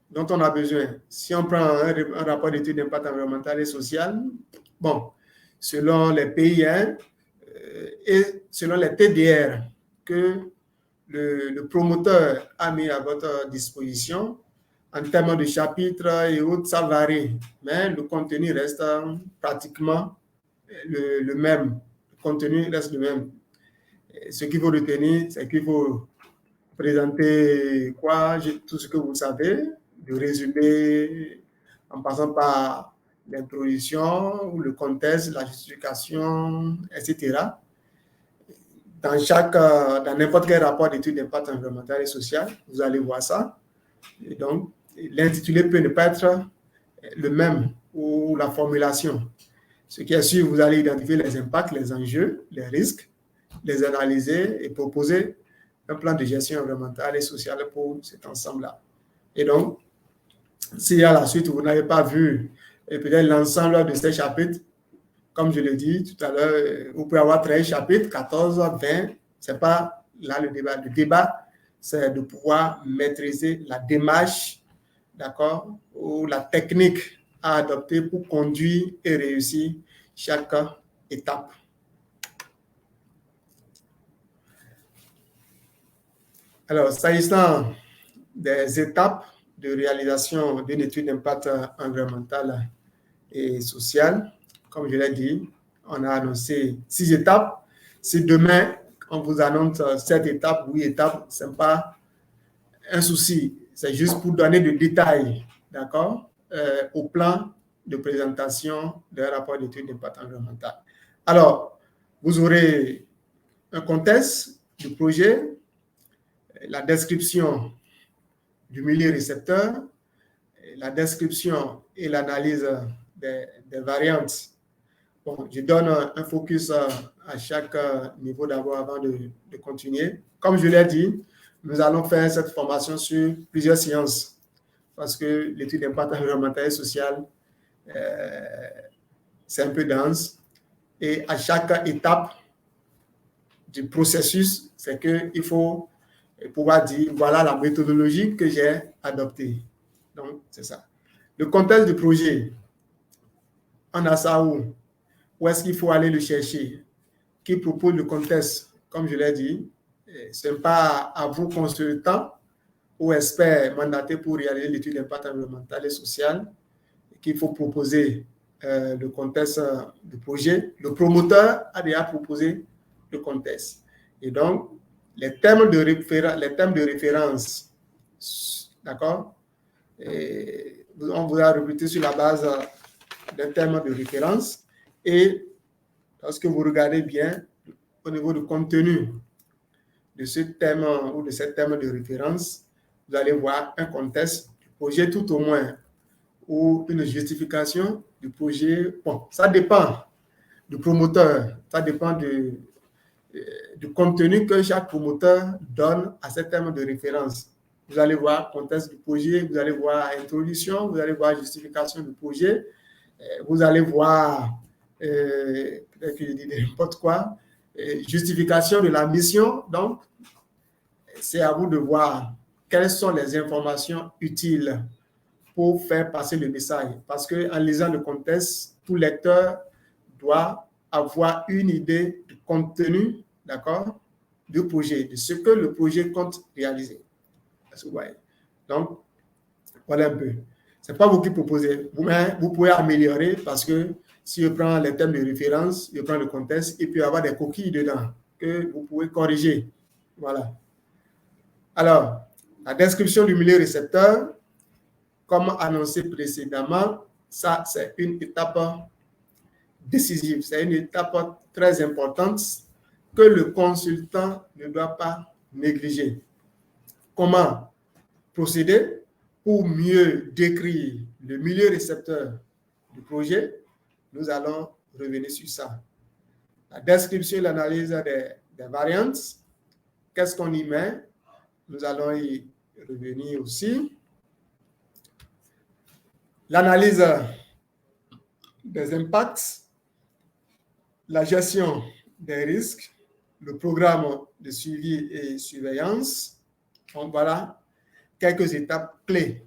dont on a besoin. Si on prend un rapport d'étude d'impact environnemental et social, bon, selon les pays et selon les TDR que le promoteur a mis à votre disposition, en termes de chapitres et autres, ça varie, mais le contenu reste pratiquement le même. Le contenu reste le même. Et ce qu'il faut retenir, c'est qu'il faut présenter quoi, tout ce que vous savez, le résumé en passant par l'introduction ou le contexte, la justification, etc. Dans n'importe quel rapport d'étude d'impact environnemental et social, vous allez voir ça. Et donc, l'intitulé peut ne pas être le même ou la formulation. Ce qui est sûr, vous allez identifier les impacts, les enjeux, les risques, les analyser et proposer un plan de gestion environnementale et sociale pour cet ensemble-là. Et donc, si à la suite, vous n'avez pas vu peut-être l'ensemble de ces chapitres, comme je l'ai dit tout à l'heure, vous pouvez avoir 13 chapitres, 14, 20, ce n'est pas là le débat. Le débat, c'est de pouvoir maîtriser la démarche, d'accord, ou la technique à adopter pour conduire et réussir chaque étape. Alors, s'agissant des étapes de réalisation d'une étude d'impact environnemental et social, comme je l'ai dit, on a annoncé 6 étapes. Si demain, on vous annonce 7 étapes, 8 étapes, ce n'est pas un souci. C'est juste pour donner des détails, d'accord, au plan de présentation d'un rapport d'étude d'impact environnemental. Alors, vous aurez un contexte du projet, la description du milieu récepteur, la description et l'analyse des variantes. Bon, je donne un focus à chaque niveau d'abord avant de continuer. Comme je l'ai dit, nous allons faire cette formation sur plusieurs sciences parce que l'étude d'impact environnemental et social, c'est un peu dense. Et à chaque étape du processus, c'est qu'il faut pouvoir dire, voilà la méthodologie que j'ai adoptée. Donc, c'est ça. Le contexte du projet, on a ça où? Où est-ce qu'il faut aller le chercher? Qui propose le contexte? Comme je l'ai dit, ce n'est pas à vous, consultants ou experts mandatés pour réaliser l'étude d'impact environnemental et social, qu'il faut proposer le contexte du projet. Le promoteur a déjà proposé le contexte. Et donc, les thèmes de référence, d'accord? On vous a recruté sur la base des thèmes de référence. Et lorsque vous regardez bien, au niveau du contenu de ce thème ou de ce thème de référence, vous allez voir un contexte du projet tout au moins, ou une justification du projet. Bon, ça dépend du promoteur, ça dépend du contenu que chaque promoteur donne à ce thème de référence. Vous allez voir contexte du projet, vous allez voir introduction, vous allez voir justification du projet, vous allez voir, peut-être que je dis n'importe quoi, justification de la mission. Donc, c'est à vous de voir quelles sont les informations utiles pour faire passer le message. Parce qu'en lisant le contexte, tout lecteur doit avoir une idée du contenu, d'accord, du projet, de ce que le projet compte réaliser. Vous voyez? Donc, voilà un peu. Ce n'est pas vous qui proposez. Vous pouvez améliorer parce que si je prends les thèmes de référence, je prends le contexte, il peut y avoir des coquilles dedans que vous pouvez corriger. Voilà. Alors, la description du milieu récepteur, comme annoncé précédemment, ça, c'est une étape décisive. C'est une étape très importante que le consultant ne doit pas négliger. Comment procéder pour mieux décrire le milieu récepteur du projet? Nous allons revenir sur ça. La description et l'analyse des variantes, qu'est-ce qu'on y met? Nous allons y revenir aussi. L'analyse des impacts, la gestion des risques, le programme de suivi et surveillance. Donc voilà quelques étapes clés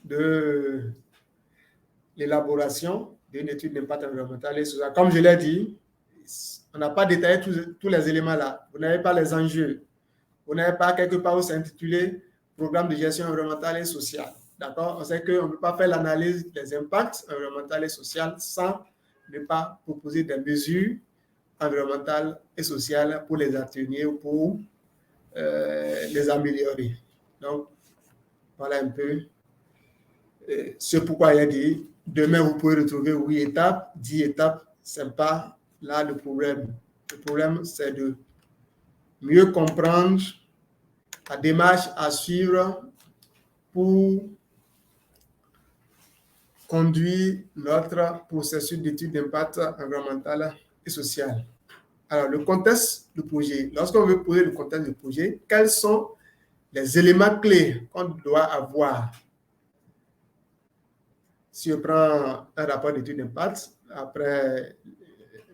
de l'élaboration d'une étude d'impact environnemental et social. Comme je l'ai dit, on n'a pas détaillé tous les éléments là. Vous n'avez pas les enjeux. Vous n'avez pas quelque part où c'est intitulé programme de gestion environnementale et sociale. D'accord? On sait qu'on ne peut pas faire l'analyse des impacts environnementaux et sociaux sans ne pas proposer des mesures environnementales et sociales pour les atténuer ou pour les améliorer. Donc, voilà un peu ce pourquoi il a dit, demain vous pouvez retrouver 8 étapes, 10 étapes, ce n'est pas là le problème. Le problème, c'est de mieux comprendre la démarche à suivre pour conduire notre processus d'étude d'impact environnemental et social. Alors, le contexte du projet. Lorsqu'on veut poser le contexte du projet, quels sont les éléments clés qu'on doit avoir? Si je prends un rapport d'étude d'impact, après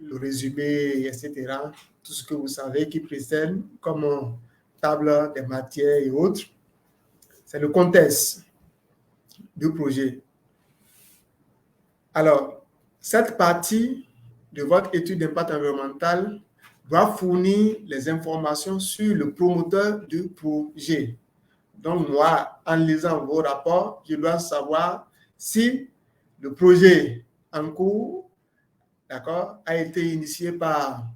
le résumé, etc., tout ce que vous savez qui précède, comme table des matières et autres, c'est le contexte du projet. Alors, cette partie de votre étude d'impact environnemental doit fournir les informations sur le promoteur du projet. Donc, moi, en lisant vos rapports, je dois savoir si le projet en cours, d'accord, a été initié par,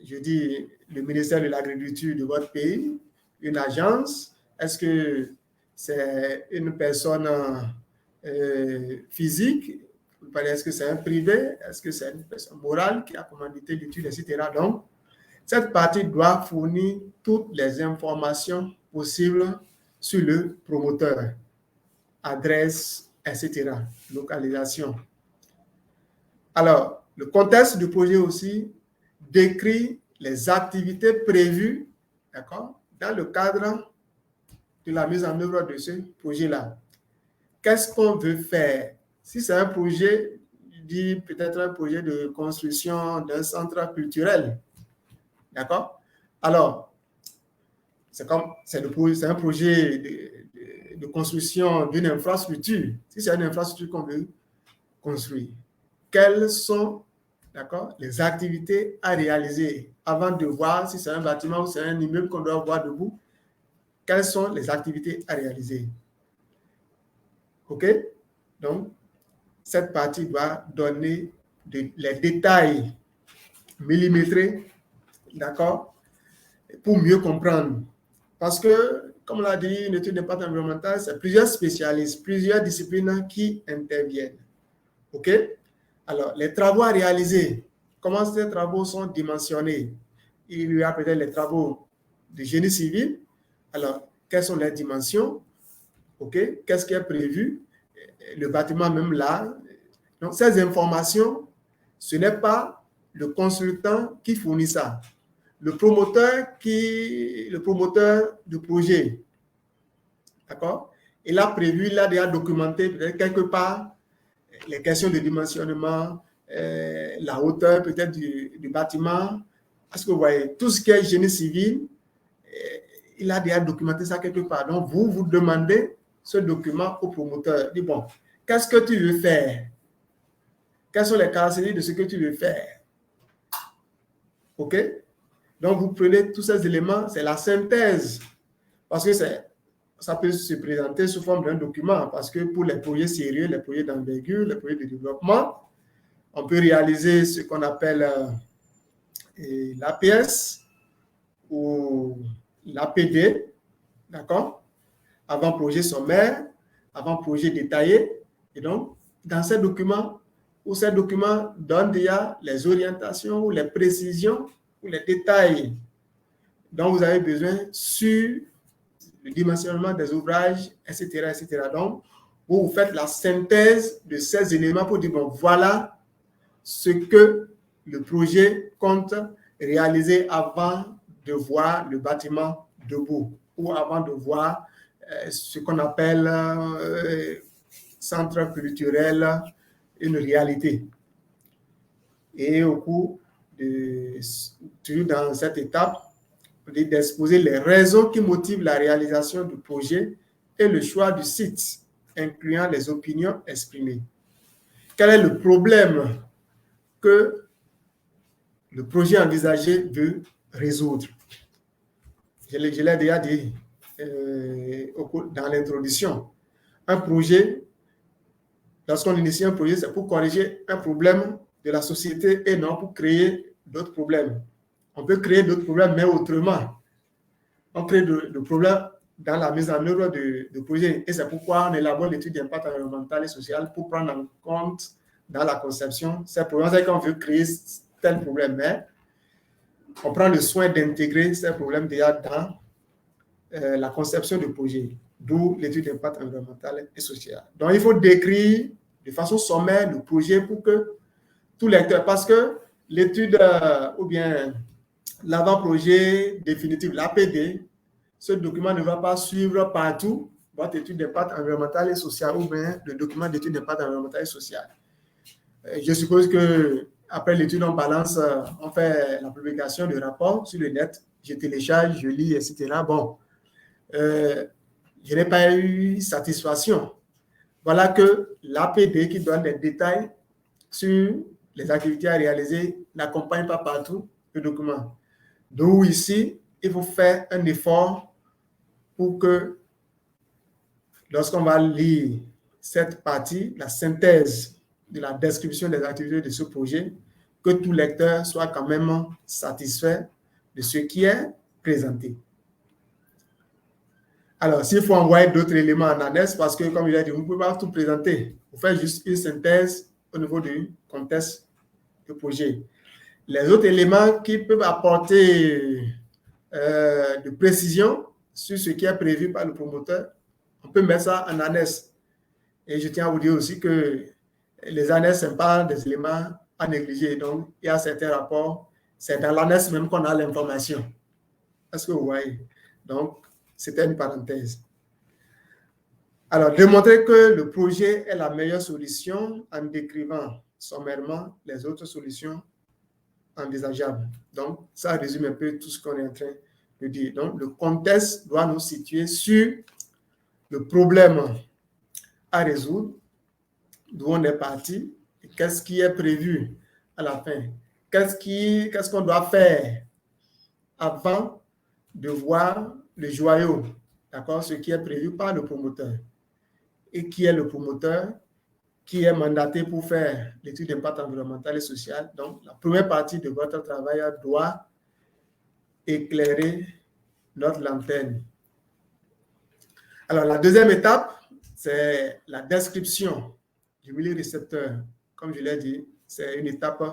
je dis, le ministère de l'Agriculture de votre pays, une agence. Est-ce que c'est une personne physique? Est-ce que c'est un privé? Est-ce que c'est une personne morale qui a commandité l'étude, etc.? Donc, Cette partie doit fournir toutes les informations possibles sur le promoteur, adresse, etc., localisation. Alors, le contexte du projet aussi décrit les activités prévues, d'accord, dans le cadre de la mise en œuvre de ce projet-là. Qu'est-ce qu'on veut faire? Si c'est un projet, je dis peut-être un projet de construction d'un centre culturel, d'accord? Alors, c'est un projet de construction d'une infrastructure. Si c'est une infrastructure qu'on veut construire, quelles sont, d'accord, les activités à réaliser avant de voir si c'est un bâtiment ou c'est un immeuble qu'on doit voir debout? Quelles sont les activités à réaliser? OK? Donc, cette partie doit donner les détails millimétrés, d'accord, pour mieux comprendre. Parce que, comme l'a dit, une étude d'impact environnemental, c'est plusieurs spécialistes, plusieurs disciplines qui interviennent. OK? Alors, les travaux à réaliser, comment ces travaux sont dimensionnés? Il y a peut-être les travaux de génie civil. Alors, quelles sont les dimensions? OK? Qu'est-ce qui est prévu? Le bâtiment même là. Donc, ces informations, ce n'est pas le consultant qui fournit ça. Le promoteur du projet, d'accord? Il a prévu, il a déjà documenté peut-être quelque part les questions de dimensionnement, la hauteur peut-être du bâtiment. Est-ce que vous voyez, tout ce qui est génie civil, il a déjà documenté ça quelque part. Donc, vous demandez ce document au promoteur. Dis bon, qu'est-ce que tu veux faire? Quelles sont les caractéristiques de ce que tu veux faire? OK? Donc, vous prenez tous ces éléments, c'est la synthèse. Parce que ça peut se présenter sous forme d'un document. Parce que pour les projets sérieux, les projets d'envergure, les projets de développement, on peut réaliser ce qu'on appelle l'APS ou l'APD, d'accord? Avant-projet sommaire, avant-projet détaillé. Et donc, dans ces documents, donnent déjà les orientations ou les précisions ou les détails dont vous avez besoin sur le dimensionnement des ouvrages, etc., etc. Donc, vous faites la synthèse de ces éléments pour dire, bon, voilà ce que le projet compte réaliser avant de voir le bâtiment debout ou avant de voir ce qu'on appelle centre culturel, une réalité. Et au cours toujours dans cette étape, d'exposer les raisons qui motivent la réalisation du projet et le choix du site, incluant les opinions exprimées. Quel est le problème que le projet envisagé veut résoudre? Je l'ai déjà dit dans l'introduction. Un projet, lorsqu'on initie un projet, c'est pour corriger un problème de la société et non pour créer d'autres problèmes. On peut créer d'autres problèmes, mais autrement. On crée de problèmes dans la mise en œuvre de projet. Et c'est pourquoi on élabore l'étude d'impact environnemental et social pour prendre en compte dans la conception ces problèmes. C'est qu'on veut créer tel problème, mais on prend le soin d'intégrer ces problèmes déjà dans la conception du projet, d'où l'étude d'impact environnemental et social. Donc, il faut décrire de façon sommaire le projet pour que tout lecteur, parce que l'étude ou bien l'avant-projet définitif, l'APD, ce document ne va pas suivre partout votre étude d'impact environnemental et social ou bien le document d'étude d'impact environnemental et social. Je suppose que après l'étude, on balance, on fait la publication de rapports sur le net, je télécharge, je lis, etc. Bon, je n'ai pas eu satisfaction. Voilà que l'APD qui donne des détails sur les activités à réaliser n'accompagne pas partout le document. D'où ici, il faut faire un effort pour que lorsqu'on va lire cette partie, la synthèse de la description des activités de ce projet, que tout lecteur soit quand même satisfait de ce qui est présenté. Alors, s'il faut envoyer d'autres éléments en annexe, parce que, comme il a dit, vous ne pouvez pas tout présenter. Vous faites juste une synthèse au niveau du contexte du projet. Les autres éléments qui peuvent apporter de précision sur ce qui est prévu par le promoteur, on peut mettre ça en annexe. Et je tiens à vous dire aussi que les annexes ne sont pas des éléments à négliger. Donc, il y a certains rapports, c'est dans l'annexe même qu'on a l'information. Est-ce que vous voyez? Donc, c'était une parenthèse. Alors, démontrer que le projet est la meilleure solution en décrivant sommairement les autres solutions envisageables. Donc, ça résume un peu tout ce qu'on est en train de dire. Donc, le contexte doit nous situer sur le problème à résoudre, d'où on est parti, et qu'est-ce qui est prévu à la fin. Qu'est-ce qu'on doit faire avant de voir le joyau, d'accord, ce qui est prévu par le promoteur. Et qui est le promoteur, qui est mandaté pour faire l'étude d'impact environnemental et social. Donc, la première partie de votre travail doit éclairer notre lanterne. Alors, la deuxième étape, c'est la description du milieu récepteur. Comme je l'ai dit, c'est une étape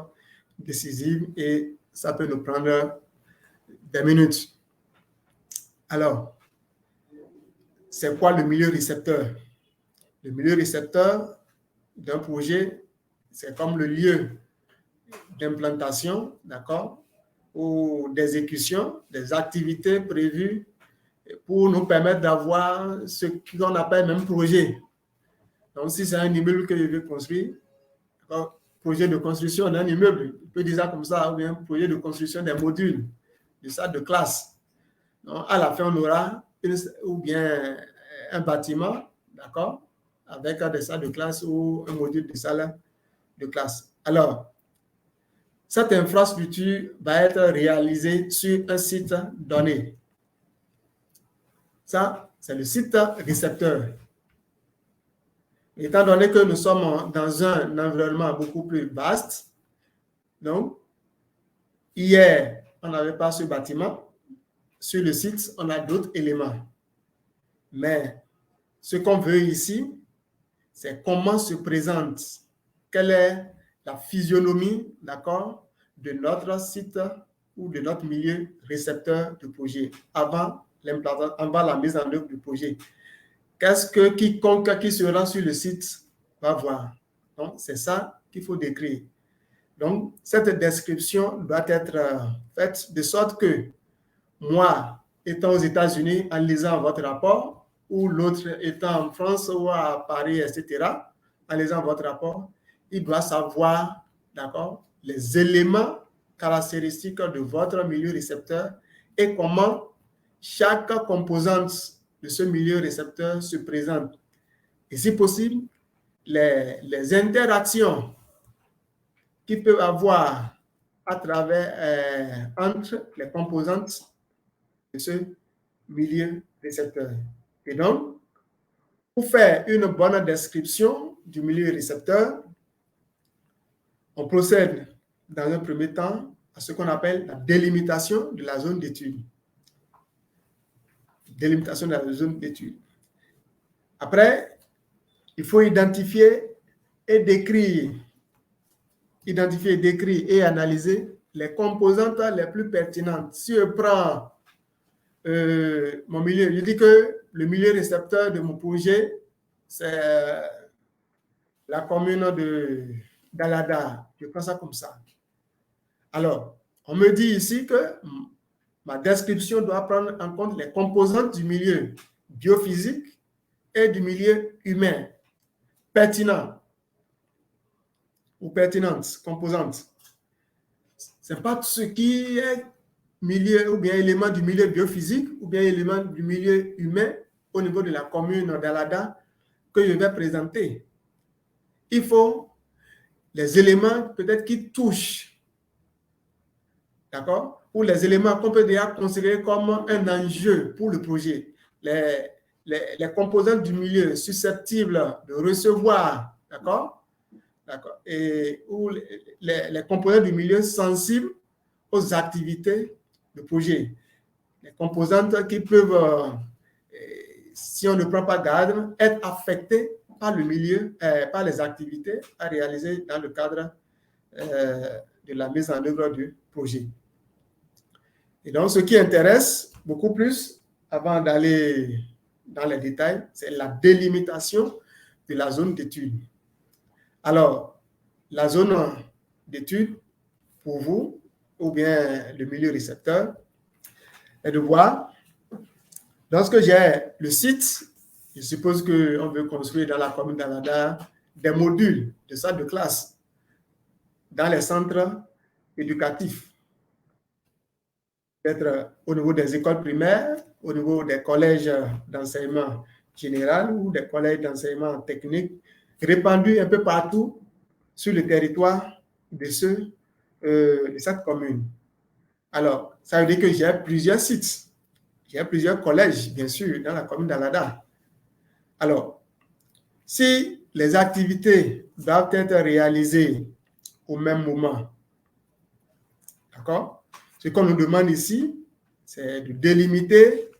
décisive et ça peut nous prendre des minutes. Alors, c'est quoi le milieu récepteur? Le milieu récepteur d'un projet, c'est comme le lieu d'implantation, d'accord, ou d'exécution, des activités prévues pour nous permettre d'avoir ce qu'on appelle même projet. Donc, si c'est un immeuble que je veux construire, projet de construction d'un immeuble, on peut dire ça comme ça, ou bien projet de construction des modules, de salle de classe. Donc, à la fin, on aura ou bien un bâtiment, d'accord, avec des salles de classe ou un module de salle de classe. Alors, cette infrastructure va être réalisée sur un site donné. Ça, c'est le site récepteur. Étant donné que nous sommes dans un environnement beaucoup plus vaste, donc, hier, on n'avait pas ce bâtiment. Sur le site, on a d'autres éléments. Mais ce qu'on veut ici, c'est comment se présente, quelle est la physionomie, d'accord, de notre site ou de notre milieu récepteur de projet avant la mise en œuvre du projet. Qu'est-ce que quiconque qui se rend sur le site va voir? Donc, c'est ça qu'il faut décrire. Donc, cette description doit être faite de sorte que moi, étant aux États-Unis, en lisant votre rapport, ou l'autre étant en France ou à Paris, etc., en lisant votre rapport, il doit savoir, d'accord, les éléments caractéristiques de votre milieu récepteur et comment chaque composante de ce milieu récepteur se présente. Et si possible, les interactions qu'il peut avoir à travers, entre les composantes de ce milieu récepteur. Et donc, pour faire une bonne description du milieu récepteur, on procède dans un premier temps à ce qu'on appelle la délimitation de la zone d'étude. Délimitation de la zone d'étude. Après, il faut identifier et décrire et analyser les composantes les plus pertinentes. Si je prends mon milieu, je dis que le milieu récepteur de mon projet, c'est la commune de Dalada. Je prends ça comme ça. Alors, on me dit ici que ma description doit prendre en compte les composantes du milieu biophysique et du milieu humain pertinent ou pertinente, composante. Ce n'est pas ce qui est milieu ou bien élément du milieu biophysique ou bien élément du milieu humain au niveau de la commune d'Alada que je vais présenter. Il faut les éléments peut-être qui touchent, d'accord, ou les éléments qu'on peut déjà considérer comme un enjeu pour le projet. Les composantes du milieu susceptibles de recevoir, d'accord, et ou les composantes du milieu sensibles aux activités de projet. Les composantes qui peuvent, si on ne prend pas garde, être affectées par le milieu, par les activités à réaliser dans le cadre de la mise en œuvre du projet. Et donc, ce qui intéresse beaucoup plus, avant d'aller dans les détails, c'est la délimitation de la zone d'étude. Alors, la zone d'étude, pour vous, ou bien le milieu récepteur, est de voir, lorsque j'ai le site, je suppose qu'on veut construire dans la commune d'Alada des modules de salle de classe dans les centres éducatifs, peut-être au niveau des écoles primaires, au niveau des collèges d'enseignement général ou des collèges d'enseignement technique, répandus un peu partout sur le territoire de cette commune. Alors, ça veut dire que j'ai plusieurs sites, j'ai plusieurs collèges, bien sûr, dans la commune d'Alada. Alors, si les activités doivent être réalisées au même moment, d'accord? Ce qu'on nous demande ici, c'est de délimiter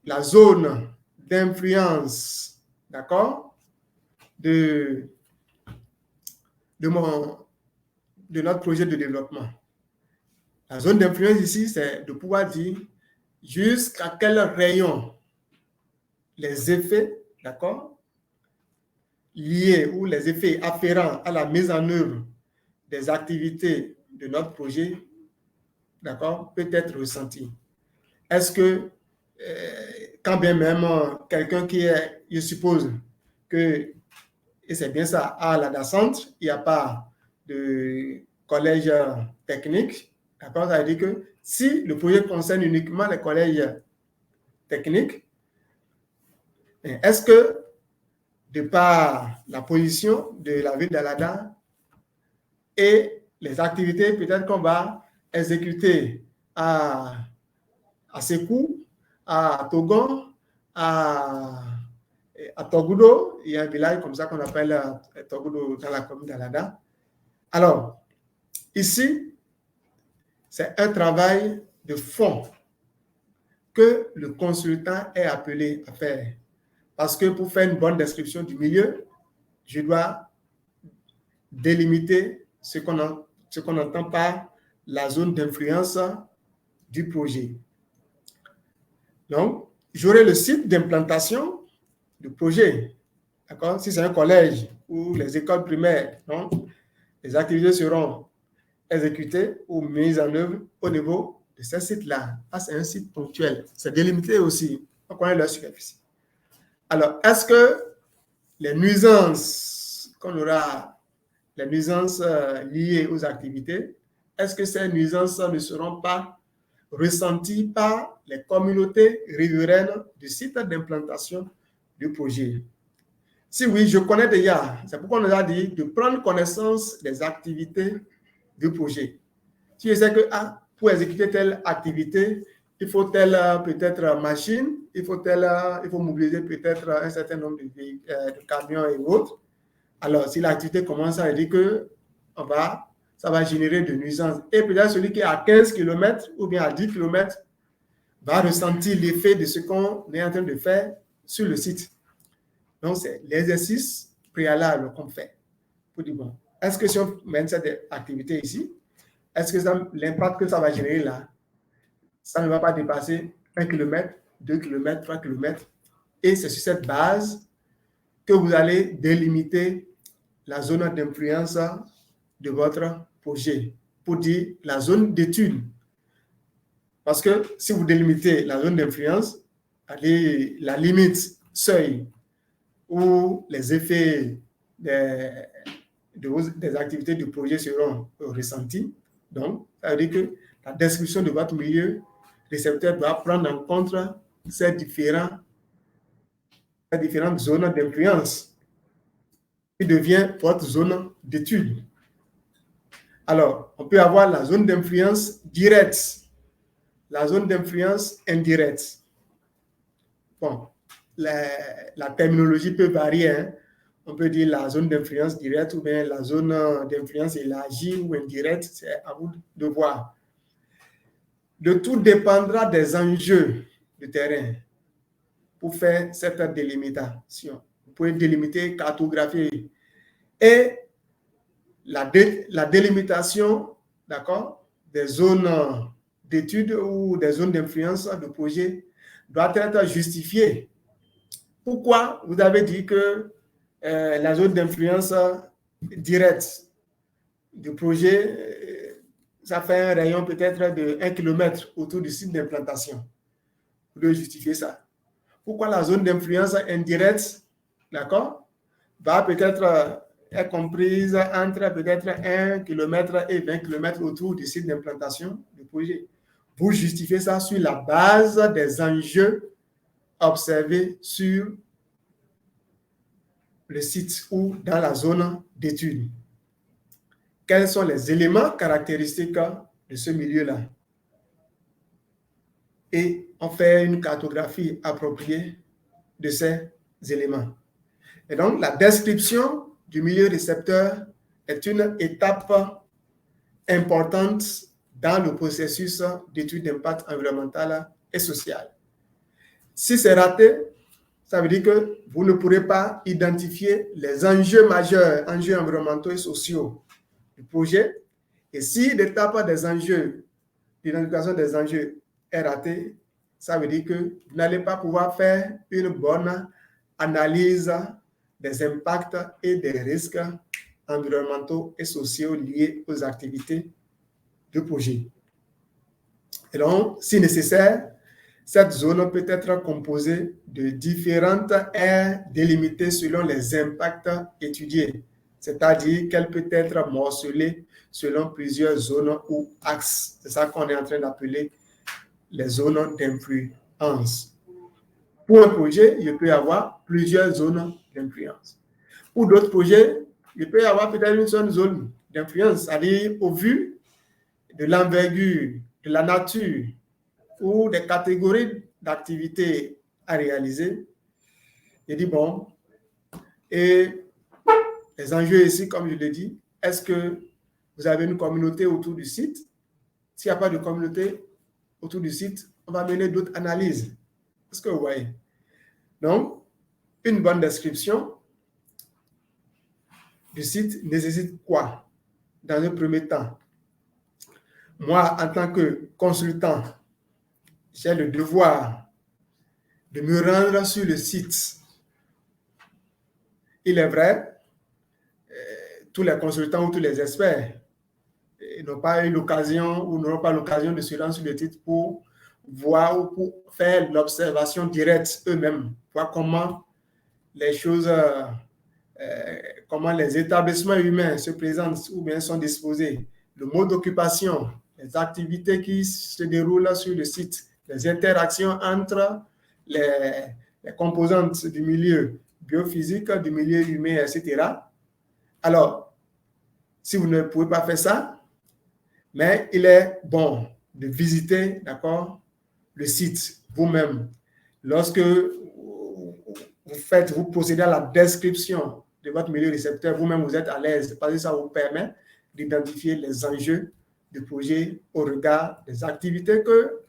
la zone d'influence, d'accord, de notre projet de développement. La zone d'influence ici, c'est de pouvoir dire jusqu'à quel rayon les effets, d'accord, liés ou les effets afférents à la mise en œuvre des activités de notre projet, d'accord, peut être ressenti. Est-ce que, quand bien même quelqu'un qui est, je suppose que, et c'est bien ça, à la Centre, il n'y a pas de collège technique, d'accord, ça veut dire que si le projet concerne uniquement les collèges techniques, est-ce que, de par la position de la ville d'Alada et les activités peut-être qu'on va exécuter à Sékou, à Togon, à Togudo, il y a un village comme ça qu'on appelle Togudo dans la commune d'Alada. Alors, ici, c'est un travail de fond que le consultant est appelé à faire. Parce que pour faire une bonne description du milieu, je dois délimiter ce qu'on entend par la zone d'influence du projet. Donc, j'aurai le site d'implantation du projet. D'accord? Si c'est un collège ou les écoles primaires, donc, les activités seront exécutées ou mises en œuvre au niveau de ce site-là. Ah, c'est un site ponctuel. C'est délimité aussi. On connaît leur superficie. Alors, est-ce que les nuisances qu'on aura, les nuisances liées aux activités, est-ce que ces nuisances ne seront pas ressenties par les communautés riveraines du site d'implantation du projet? Si oui, je connais déjà. C'est pourquoi on nous a dit de prendre connaissance des activités du projet. Si je sais que pour exécuter telle activité, il faut telle peut-être machine, il faut mobiliser peut-être un certain nombre de camions et autres. Alors, si l'activité commence à dire que ça va générer de nuisances. Et peut-être celui qui est à 15 km ou bien à 10 km va ressentir l'effet de ce qu'on est en train de faire sur le site. Donc, c'est l'exercice préalable qu'on fait pour dire, bon, est-ce que si on mène cette activité ici, est-ce que l'impact que ça va générer là, ça ne va pas dépasser 1 km, 2 km, 3 km. Et c'est sur cette base que vous allez délimiter la zone d'influence de votre projet, pour dire la zone d'étude. Parce que si vous délimitez la zone d'influence, la limite seuil où les effets des activités du projet seront ressentis, donc ça veut dire que la description de votre milieu récepteur doit prendre en compte ces différentes zones d'influence qui devient votre zone d'étude. Alors, on peut avoir la zone d'influence directe, la zone d'influence indirecte. Bon, la terminologie peut varier. Hein. On peut dire la zone d'influence directe ou bien la zone d'influence élargie ou indirecte. C'est à vous de voir. De tout dépendra des enjeux du terrain pour faire cette délimitation. Vous pouvez délimiter, cartographier. Et la délimitation, d'accord, des zones d'études ou des zones d'influence de projet doit être justifiée. Pourquoi vous avez dit que la zone d'influence directe du projet, ça fait un rayon peut-être de 1 km autour du site d'implantation? Vous devez justifier ça. Pourquoi la zone d'influence indirecte, d'accord, va peut-être être comprise entre peut-être 1 km et 20 km autour du site d'implantation du projet? Vous justifiez ça sur la base des enjeux observés sur le site ou dans la zone d'étude. Quels sont les éléments caractéristiques de ce milieu-là? Et on fait une cartographie appropriée de ces éléments. Et donc, la description du milieu récepteur est une étape importante dans le processus d'étude d'impact environnemental et social. Si c'est raté, ça veut dire que vous ne pourrez pas identifier les enjeux majeurs, enjeux environnementaux et sociaux du projet. Et si l'étape des enjeux, l'identification des enjeux est ratée, ça veut dire que vous n'allez pas pouvoir faire une bonne analyse des impacts et des risques environnementaux et sociaux liés aux activités du projet. Et donc, si nécessaire, cette zone peut être composée de différentes aires délimitées selon les impacts étudiés, c'est-à-dire qu'elle peut être morcelée selon plusieurs zones ou axes. C'est ça qu'on est en train d'appeler les zones d'influence. Pour un projet, il peut y avoir plusieurs zones d'influence. Pour d'autres projets, il peut y avoir peut-être une seule zone d'influence, c'est-à-dire au vu de l'envergure, de la nature ou des catégories d'activités à réaliser. Il dit, bon, et les enjeux ici, comme je l'ai dit, est-ce que vous avez une communauté autour du site? S'il n'y a pas de communauté autour du site, on va mener d'autres analyses. Est-ce que vous voyez? Donc, une bonne description du site nécessite quoi? Dans un premier temps, moi, en tant que consultant, j'ai le devoir de me rendre sur le site. Il est vrai, tous les consultants ou tous les experts n'ont pas eu l'occasion ou n'auront pas l'occasion de se rendre sur le site pour voir ou pour faire l'observation directe eux-mêmes, voir comment les choses, comment les établissements humains se présentent ou bien sont disposés, le mode d'occupation, les activités qui se déroulent sur le site, les interactions entre les composantes du milieu biophysique, du milieu humain, etc. Alors, si vous ne pouvez pas faire ça, mais il est bon de visiter, d'accord, le site vous-même. Lorsque vous procédez à la description de votre milieu récepteur, vous-même vous êtes à l'aise parce que ça vous permet d'identifier les enjeux du projet au regard des activités que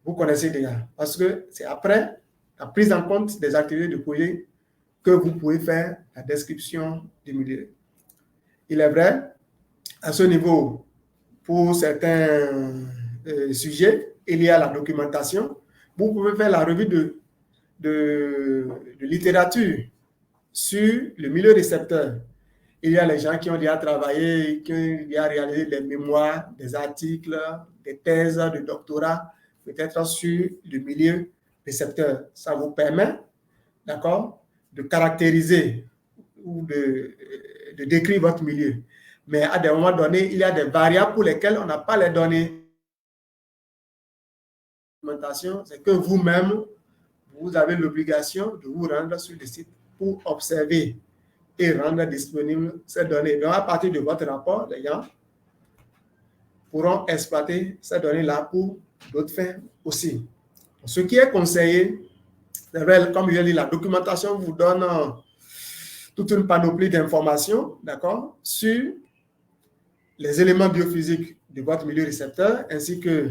vous connaissez déjà. Parce que c'est après la prise en compte des activités du projet que vous pouvez faire la description du milieu. Il est vrai, à ce niveau, pour certains sujets, il y a la documentation. Vous pouvez faire la revue de littérature sur le milieu récepteur. Il y a les gens qui ont déjà travaillé, qui ont déjà réalisé des mémoires, des articles, des thèses de doctorat, peut-être sur le milieu récepteur. Ça vous permet, d'accord, de caractériser ou de décrire votre milieu. Mais à des moments donnés, il y a des variables pour lesquelles on n'a pas les données. C'est que vous-même, vous avez l'obligation de vous rendre sur le site pour observer et rendre disponibles ces données. Donc, à partir de votre rapport, les gens pourront exploiter ces données-là pour d'autres fins aussi. Ce qui est conseillé, c'est vrai, comme je l'ai dit, la documentation vous donne toute une panoplie d'informations, d'accord, sur les éléments biophysiques de votre milieu récepteur ainsi que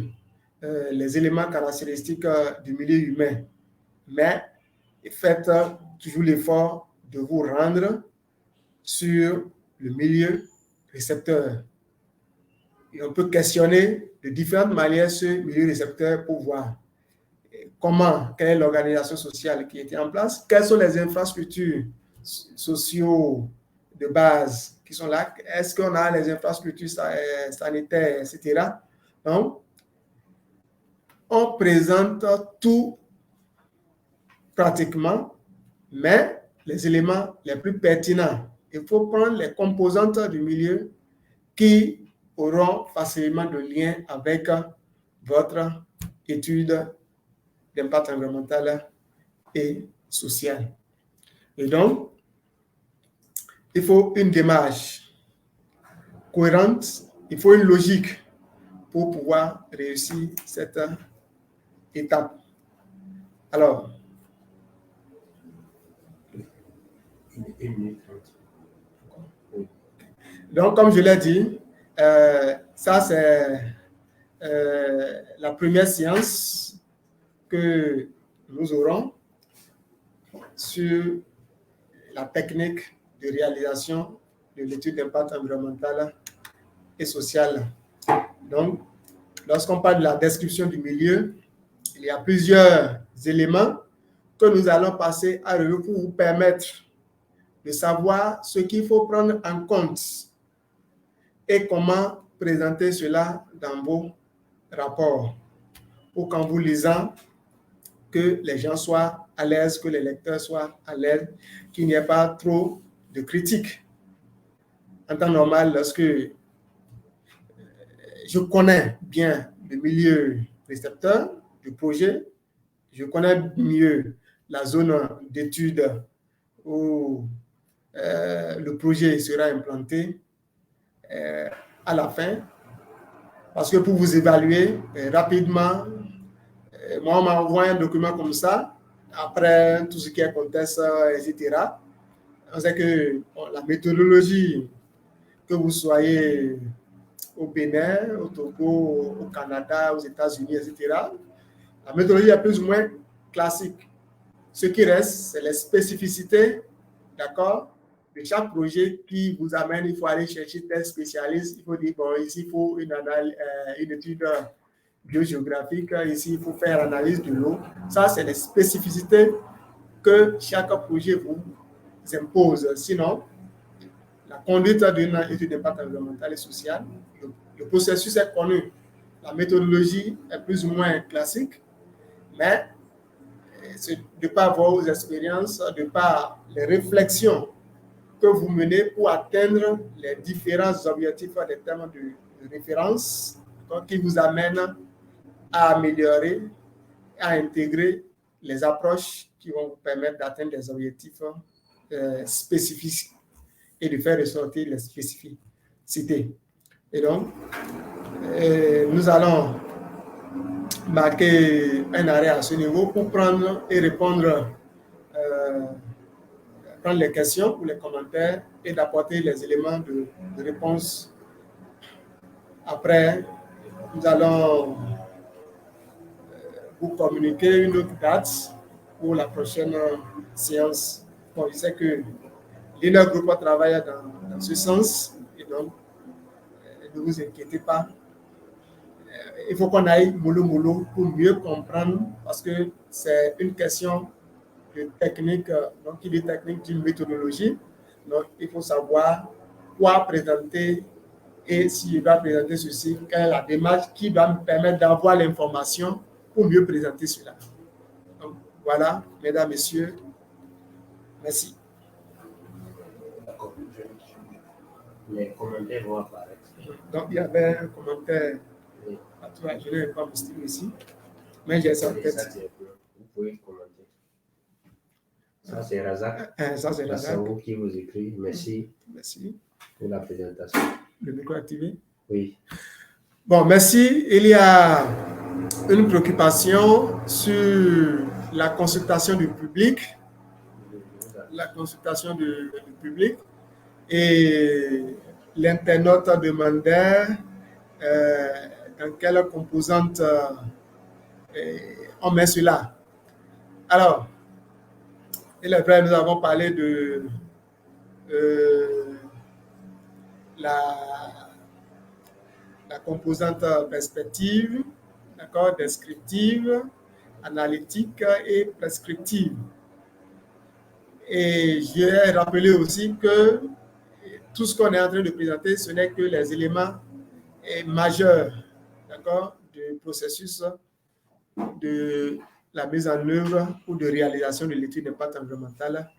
les éléments caractéristiques du milieu humain. Mais faites toujours l'effort de vous rendre sur le milieu récepteur. Et on peut questionner de différentes manières ce milieu récepteur pour voir quelle est l'organisation sociale qui était en place, quelles sont les infrastructures sociaux de base qui sont là, est-ce qu'on a les infrastructures sanitaires, etc. Donc, on présente tout pratiquement, mais les éléments les plus pertinents. Il faut prendre les composantes du milieu qui auront facilement de lien avec votre étude d'impact environnemental et social. Et donc, il faut une démarche cohérente, il faut une logique pour pouvoir réussir cette étape. Alors,
1 minute 30.
donc, comme je l'ai dit, ça c'est la première séance que nous aurons sur la technique de réalisation de l'étude d'impact environnemental et social. Donc, lorsqu'on parle de la description du milieu, il y a plusieurs éléments que nous allons passer à revue pour vous permettre de savoir ce qu'il faut prendre en compte et comment présenter cela dans vos rapports pour qu'en vous lisant, que les gens soient à l'aise, que les lecteurs soient à l'aise, qu'il n'y ait pas trop de critiques. En temps normal, lorsque je connais bien le milieu récepteur du projet, je connais mieux la zone d'étude où le projet sera implanté à la fin, parce que pour vous évaluer rapidement, moi, on m'envoie un document comme ça, après tout ce qui est contexte, etc. On sait que la méthodologie, que vous soyez au Bénin, au Togo, au Canada, aux États-Unis, etc., la méthodologie est plus ou moins classique. Ce qui reste, c'est les spécificités, d'accord, de chaque projet qui vous amène. Il faut aller chercher tel spécialiste. Il faut dire, bon, ici, il faut une étude biogéographique. Ici, il faut faire l'analyse de l'eau. Ça, c'est les spécificités que chaque projet vous impose. Sinon, la conduite d'une étude d'impact environnemental et social, le processus est connu. La méthodologie est plus ou moins classique, mais de par vos expériences, de par les réflexions que vous menez pour atteindre les différents objectifs des thèmes de référence, donc, qui vous amènent à améliorer, à intégrer les approches qui vont vous permettre d'atteindre des objectifs spécifiques et de faire ressortir les spécificités. Et donc, nous allons marquer un arrêt à ce niveau pour prendre et répondre, prendre les questions ou les commentaires et d'apporter les éléments de réponse. Après, nous allons vous communiquer une autre date pour la prochaine séance. Bon, je sais que l'INER Group travaille dans ce sens et donc ne vous inquiétez pas. Il faut qu'on aille mollo pour mieux comprendre parce que c'est une question de technique, donc il est technique d'une méthodologie. Donc il faut savoir quoi présenter et si je dois présenter ceci, quelle est la démarche qui va me permettre d'avoir l'information pour mieux présenter cela. Donc voilà, mesdames, messieurs, merci.
D'accord. Les commentaires vont apparaître.
Donc il y avait un commentaire.
Oui.
Je n'ai pas mon stylo ici, mais j'ai ça en tête.
Vous pouvez commenter. Ça, c'est Razak.
Ça, c'est Razak.
Qui vous écrit. Merci.
Merci.
Pour la présentation.
Le micro activé?
Oui.
Bon, merci. Il y a une préoccupation sur la consultation du public. La consultation du public. Et l'internaute demandait dans quelle composante on met cela. Alors, il est vrai, nous avons parlé de la la composante perspective, d'accord, descriptive, analytique et prescriptive. Et je vais rappeler aussi que tout ce qu'on est en train de présenter, ce n'est que les éléments majeurs, d'accord, du processus de la mise en œuvre ou de réalisation de l'étude d'impact environnemental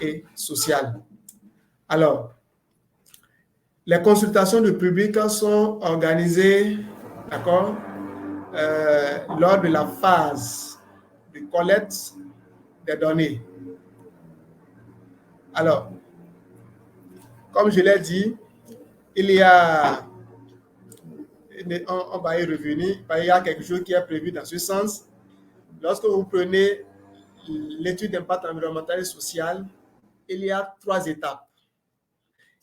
et social. Alors, les consultations du public sont organisées, d'accord, lors de la phase de collecte des données. Alors, comme je l'ai dit, il y a, on va y revenir, il y a quelque chose qui est prévu dans ce sens. Lorsque vous prenez l'étude d'impact environnemental et social, il y a 3 étapes.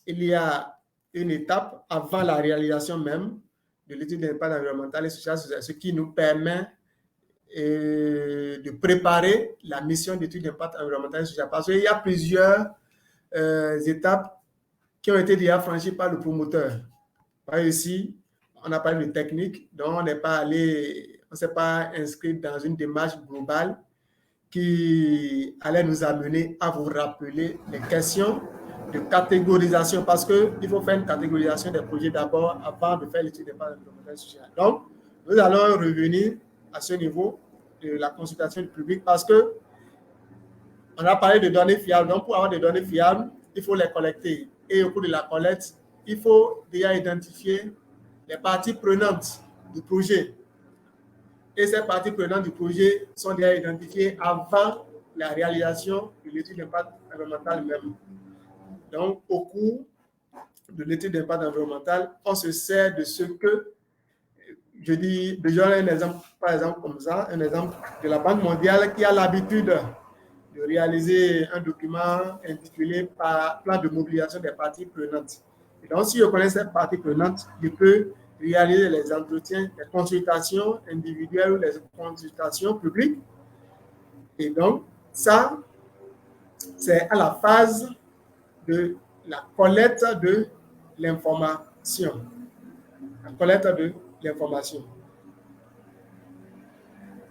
Il y a une étape avant la réalisation même de l'étude d'impact environnemental et social, ce qui nous permet de préparer la mission d'étude d'impact environnemental et social. Parce qu'il y a plusieurs étapes qui ont été déjà franchies par le promoteur. Par ici, on a parlé de technique, donc on n'est pas allé, on ne s'est pas inscrit dans une démarche globale qui allait nous amener à vous rappeler les questions de catégorisation, parce qu'il faut faire une catégorisation des projets d'abord avant de faire l'étude d'impact environnemental et social. Donc, nous allons revenir à ce niveau de la consultation du public parce que on a parlé de données fiables. Donc, pour avoir des données fiables, il faut les collecter. Et au cours de la collecte, il faut déjà identifier les parties prenantes du projet. Et ces parties prenantes du projet sont déjà identifiées avant la réalisation de l'étude d'impact environnemental même. Donc, au cours de l'étude d'impact environnemental, on se sert de ce que, je dis, déjà un exemple, par exemple comme ça, un exemple de la Banque mondiale qui a l'habitude de réaliser un document intitulé « Plan de mobilisation des parties prenantes ». Et donc, si je connais ces parties prenantes, je peux réaliser les entretiens, les consultations individuelles ou les consultations publiques. Et donc, ça, c'est à la phase de la collecte de l'information. La collecte de l'information.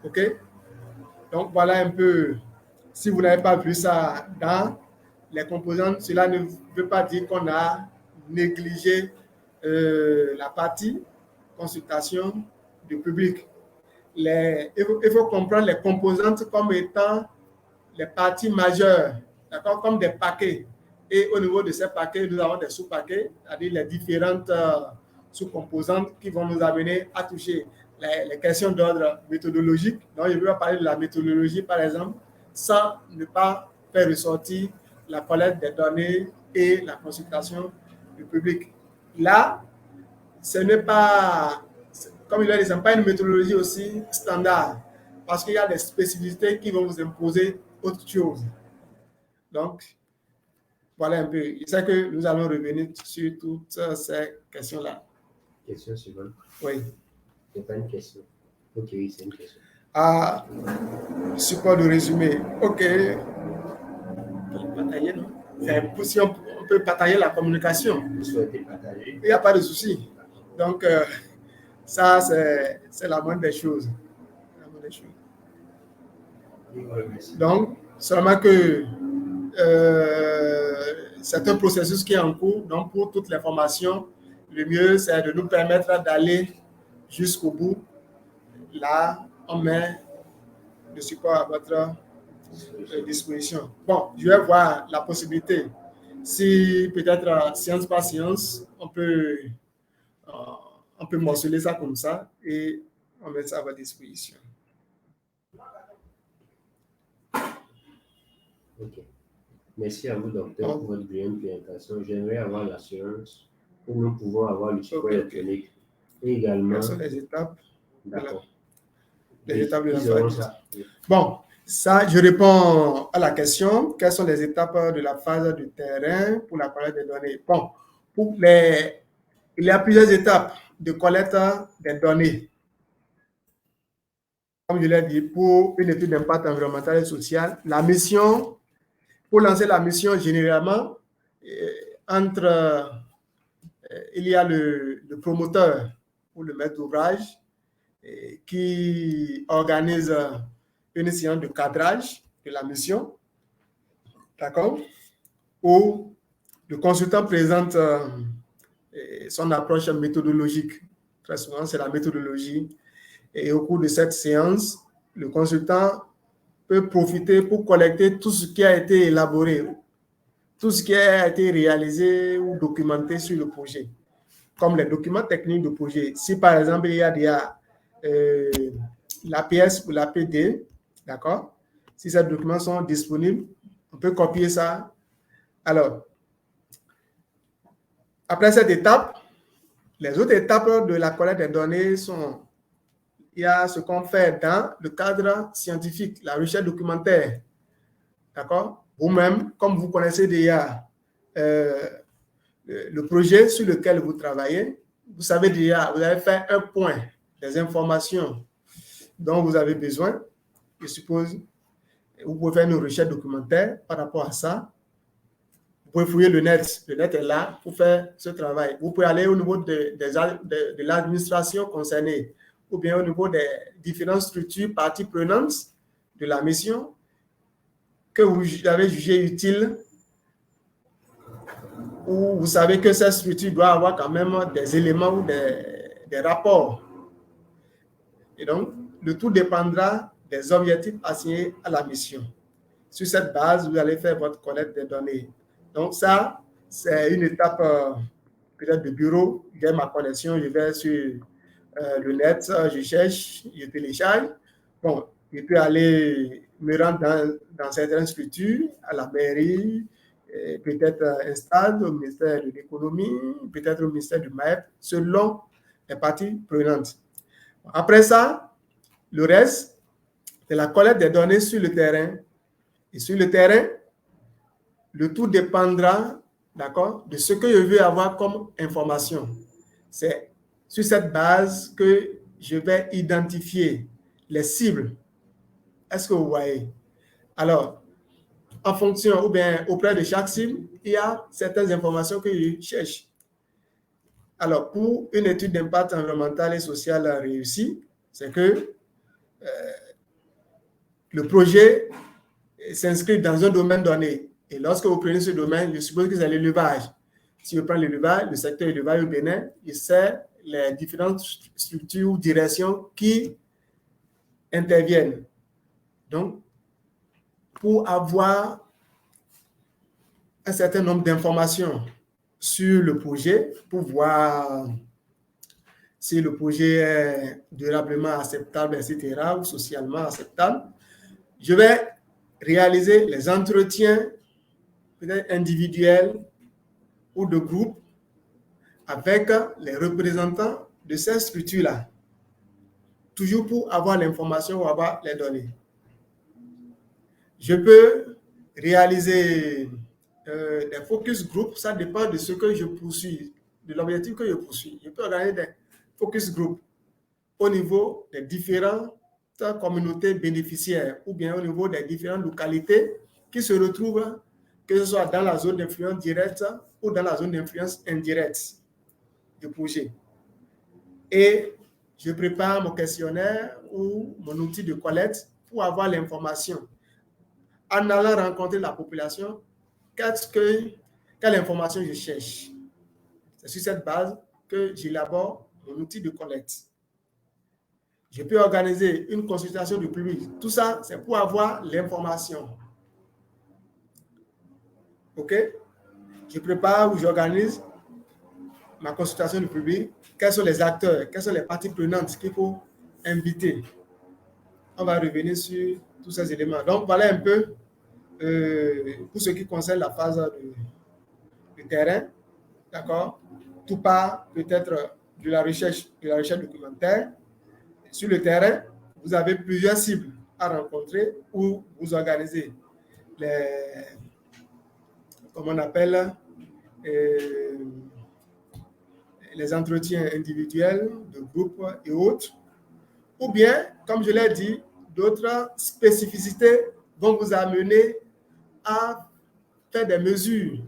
OK? Donc, voilà un peu, si vous n'avez pas vu ça dans les composantes, cela ne veut pas dire qu'on a négligé la partie consultation du public. Il faut comprendre les composantes comme étant les parties majeures, d'accord, comme des paquets. Et au niveau de ces paquets, nous avons des sous-paquets, c'est-à-dire les différentes sous-composantes qui vont nous amener à toucher les questions d'ordre méthodologique. Donc, je vais parler de la méthodologie, par exemple, sans ne pas faire ressortir la collecte des données et la consultation du public. Là, ce n'est pas, comme il a dit, ce n'est pas une méthodologie aussi standard, parce qu'il y a des spécificités qui vont vous imposer autre chose. Donc, voilà un peu. Je sais que nous allons revenir sur toutes ces questions-là.
Question suivante.
Oui.
Ce n'est pas une question. Ok, oui, c'est une question.
Ah, support de résumé. Ok. Batailler, non? Si on peut batailler la communication.
Vous souhaitez partager?
Il n'y a pas de souci. Donc, ça, c'est la moindre des choses. La moindre des choses. Donc, seulement que c'est un processus qui est en cours. Donc, pour toutes les formations, le mieux, c'est de nous permettre d'aller jusqu'au bout. Là, on met le support à votre disposition. Bon, je vais voir la possibilité. Si peut-être séance par séance, on peut morceler ça comme ça et on met ça à votre disposition.
Ok. Merci à vous, docteur, pour votre brillante présentation. J'aimerais avoir l'assurance que nous pouvons avoir le support électronique. Et également.
Quelles sont les étapes?
D'accord.
Les étapes de la phase. Bon, ça, je réponds à la question. Quelles sont les étapes de la phase du terrain pour la collecte des données? Bon, il y a plusieurs étapes de collecte des données. Comme je l'ai dit, pour une étude d'impact environnemental et social, la mission, pour lancer la mission, généralement, il y a le promoteur ou le maître d'ouvrage qui organise une séance de cadrage de la mission, d'accord, où le consultant présente son approche méthodologique. Très souvent, c'est la méthodologie. Et au cours de cette séance, le consultant peut profiter pour collecter tout ce qui a été élaboré, tout ce qui a été réalisé ou documenté sur le projet, comme les documents techniques du projet. Si par exemple, il y a déjà l'APS ou l'APD, d'accord? Si ces documents sont disponibles, on peut copier ça. Alors, après cette étape, les autres étapes de la collecte des données sont, il y a ce qu'on fait dans le cadre scientifique, la recherche documentaire, d'accord? Vous-même, comme vous connaissez déjà le projet sur lequel vous travaillez, vous savez déjà, vous avez fait un point des informations dont vous avez besoin. Je suppose, vous pouvez faire une recherche documentaire par rapport à ça. Vous pouvez fouiller le net. Le net est là pour faire ce travail. Vous pouvez aller au niveau de l'administration concernée ou bien au niveau des différentes structures, parties prenantes de la mission que vous avez jugé utile, ou vous savez que cette structure doit avoir quand même des éléments ou des rapports. Et donc, le tout dépendra des objectifs assignés à la mission. Sur cette base, vous allez faire votre collecte des données. Donc ça, c'est une étape peut-être de bureau. J'ai ma connexion, je vais sur le net, je cherche, je télécharge. Bon, je peux aller me rendre dans certaines structures, à la mairie, peut-être un stade, au ministère de l'économie, peut-être au ministère du MAEP, selon les parties prenantes. Après ça, le reste, c'est la collecte des données sur le terrain. Et sur le terrain, le tout dépendra, d'accord, de ce que je veux avoir comme information. C'est sur cette base que je vais identifier les cibles. Est-ce que vous voyez? Alors, en fonction ou bien auprès de chaque cible, il y a certaines informations que je cherche. Alors, pour une étude d'impact environnemental et social réussie, c'est que le projet s'inscrit dans un domaine donné. Et lorsque vous prenez ce domaine, je suppose que c'est l'élevage. Si je prends l'élevage, le secteur élevage au Bénin, il sait les différentes structures ou directions qui interviennent. Donc, pour avoir un certain nombre d'informations sur le projet, pour voir si le projet est durablement acceptable, etc., ou socialement acceptable, je vais réaliser les entretiens peut-être individuels ou de groupe avec les représentants de ces structures-là, toujours pour avoir l'information ou avoir les données. Je peux réaliser des focus group, ça dépend de ce que je poursuis, de l'objectif que je poursuis. Je peux organiser des focus group au niveau des différentes communautés bénéficiaires ou bien au niveau des différentes localités qui se retrouvent, que ce soit dans la zone d'influence directe ou dans la zone d'influence indirecte du projet. Et je prépare mon questionnaire ou mon outil de collecte pour avoir l'information. En allant rencontrer la population, quelle information je cherche. C'est sur cette base que j'élabore mon outil de collecte. Je peux organiser une consultation du public. Tout ça, c'est pour avoir l'information. OK? Je prépare ou j'organise ma consultation du public. Quels sont les acteurs, quelles sont les parties prenantes qu'il faut inviter. On va revenir sur tous ces éléments. Donc, voilà un peu pour ce qui concerne la phase de terrain. D'accord? Tout part peut-être de la recherche documentaire. Sur le terrain, vous avez plusieurs cibles à rencontrer où vous organisez comment on appelle, les entretiens individuels, de groupe et autres. Ou bien, comme je l'ai dit, d'autres spécificités vont vous amener à faire des mesures.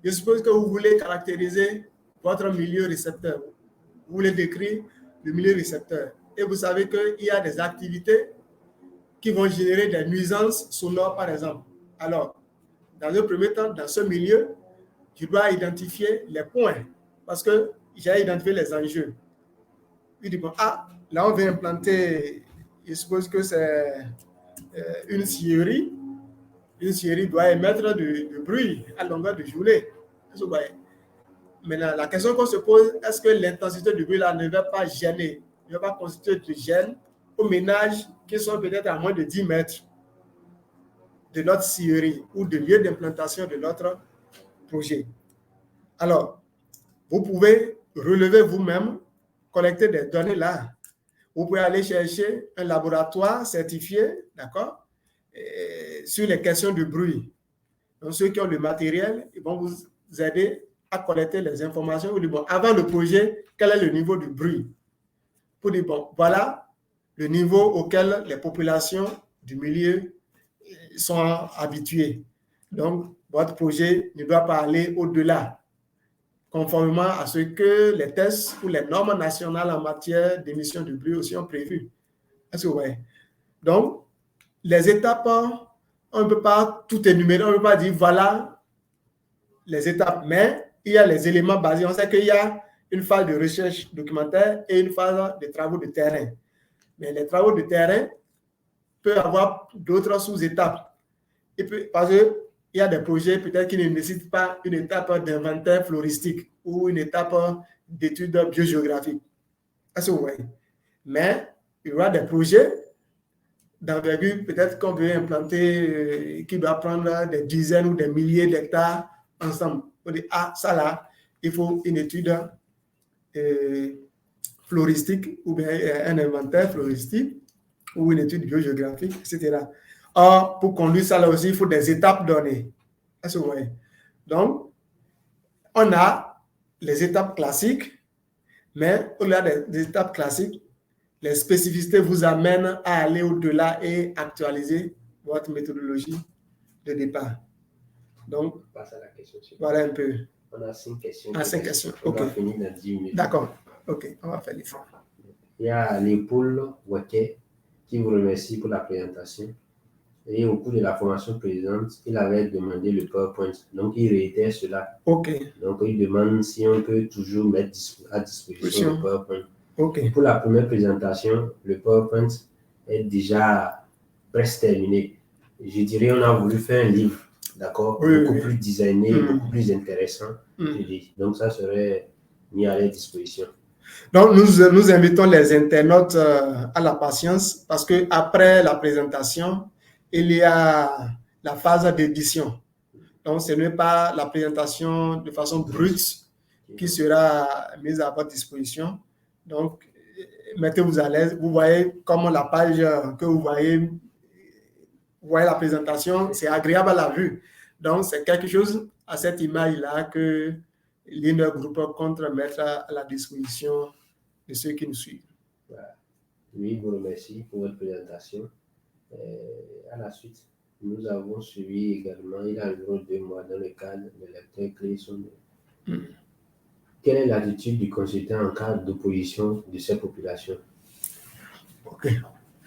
Je suppose que vous voulez caractériser votre milieu récepteur. Vous voulez décrire le milieu récepteur. Et vous savez qu'il y a des activités qui vont générer des nuisances sonores, par exemple. Alors, dans un premier temps, dans ce milieu, je dois identifier les points parce que j'ai identifié les enjeux. Il dit, bon, là, on veut implanter, je suppose que c'est une scierie. Une scierie doit émettre du bruit à longueur de journée. Maintenant, la question qu'on se pose, est-ce que l'intensité du bruit là ne va pas gêner, ne va pas constituer de gêne aux ménages qui sont peut-être à moins de 10 mètres de notre scierie ou de lieu d'implantation de notre projet. Alors, vous pouvez relever vous-même, collecter des données là. Vous pouvez aller chercher un laboratoire certifié, d'accord, sur les questions de bruit. Donc, ceux qui ont le matériel, ils vont vous aider à collecter les informations. Vous dites, bon, avant le projet, quel est le niveau du bruit? Pour dire, bon, voilà le niveau auquel les populations du milieu sont habituées. Donc, votre projet ne doit pas aller au-delà, conformément à ce que les tests ou les normes nationales en matière d'émission de bruit aussi ont prévu. Est-ce que vous voyez? Donc, les étapes, on ne peut pas tout énumérer, on ne peut pas dire voilà les étapes, mais il y a les éléments basés. On sait qu'il y a une phase de recherche documentaire et une phase de travaux de terrain. Mais les travaux de terrain peuvent avoir d'autres sous-étapes. Parce qu'il y a des projets peut-être qui ne nécessitent pas une étape d'inventaire floristique ou une étape d'étude biogéographique. Est-ce que vous voyez? Mais il y aura des projets d'envergure, peut-être qu'on veut implanter, qui doit prendre des dizaines ou des milliers d'hectares ensemble. On dit, ça là, il faut une étude floristique ou bien un inventaire floristique ou une étude biogéographique, etc. Or, pour conduire ça là aussi, il faut des étapes données. Est-ce que vous voyez? Donc, on a les étapes classiques, mais au-delà des étapes classiques, les spécificités vous amènent à aller au-delà et actualiser votre méthodologie de départ. Donc,
on passe à la question suivante.
Voilà un peu.
On a 5 questions.
5 questions.
On
OK.
va finir dans 10 minutes.
D'accord. OK, on va faire l'effort.
Il y a Léopold Waquet qui vous remercie pour la présentation. Et au cours de la formation précédente, il avait demandé le PowerPoint. Donc, il réitère cela.
OK.
Donc, il demande si on peut toujours mettre à disposition le PowerPoint.
OK.
Pour la première présentation, le PowerPoint est déjà presque terminé. Je dirais on a voulu faire un livre, d'accord, beaucoup plus designé, beaucoup plus intéressant. Donc, ça serait mis à leur disposition.
Donc, nous invitons les internautes à la patience parce qu'après la présentation, il y a la phase d'édition. Donc, ce n'est pas la présentation de façon brute qui sera mise à votre disposition. Donc, mettez-vous à l'aise. Vous voyez comment la page que vous voyez la présentation, c'est agréable à la vue. Donc, c'est quelque chose à cette image-là que l'Inner Group compte mettre à la disposition de ceux qui nous suivent.
Voilà. Oui, je vous remercie pour votre présentation. À la suite, nous avons suivi également, il y a environ 2 mois, dans le cadre de lecteurs clés. Quelle est l'attitude du consultant en cas d'opposition de ces populations?
OK.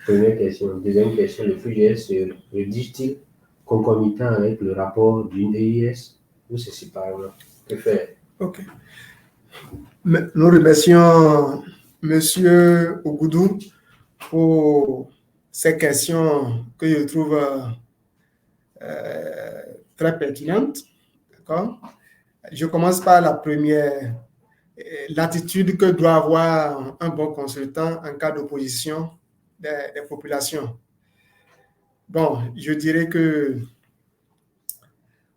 Première question. Deuxième question, le projet se rédige-t-il concomitant avec le rapport d'une EIS ou c'est séparément? Que faire?
OK. Nous remercions M. Ogoudou pour ces questions que je trouve très pertinentes. D'accord? Je commence par la première. L'attitude que doit avoir un bon consultant en cas d'opposition des populations. Bon, je dirais que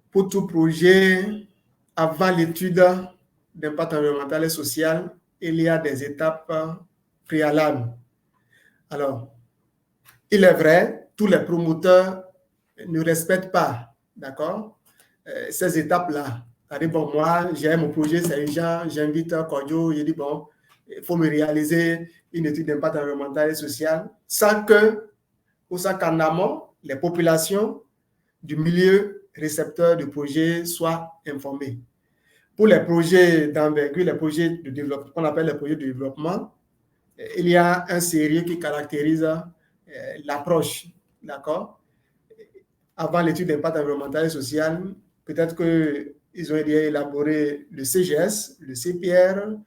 pour tout projet, avant l'étude d'impact environnemental et social, il y a des étapes préalables. Alors, il est vrai, tous les promoteurs ne respectent pas, d'accord, ces étapes-là. C'est-à-dire, bon, moi, j'ai mon projet, c'est urgent, j'invite Cordio, je dis, bon, il faut me réaliser une étude d'impact environnemental et social, sans qu'en amont, les populations du milieu récepteur du projet soient informées. Pour les projets d'envergure, les projets de développement, qu'on appelle les projets de développement, il y a un sérieux qui caractérise l'approche, d'accord? Avant l'étude d'impact environnemental et social, peut-être qu'ils ont élaboré le CGS, le CPR,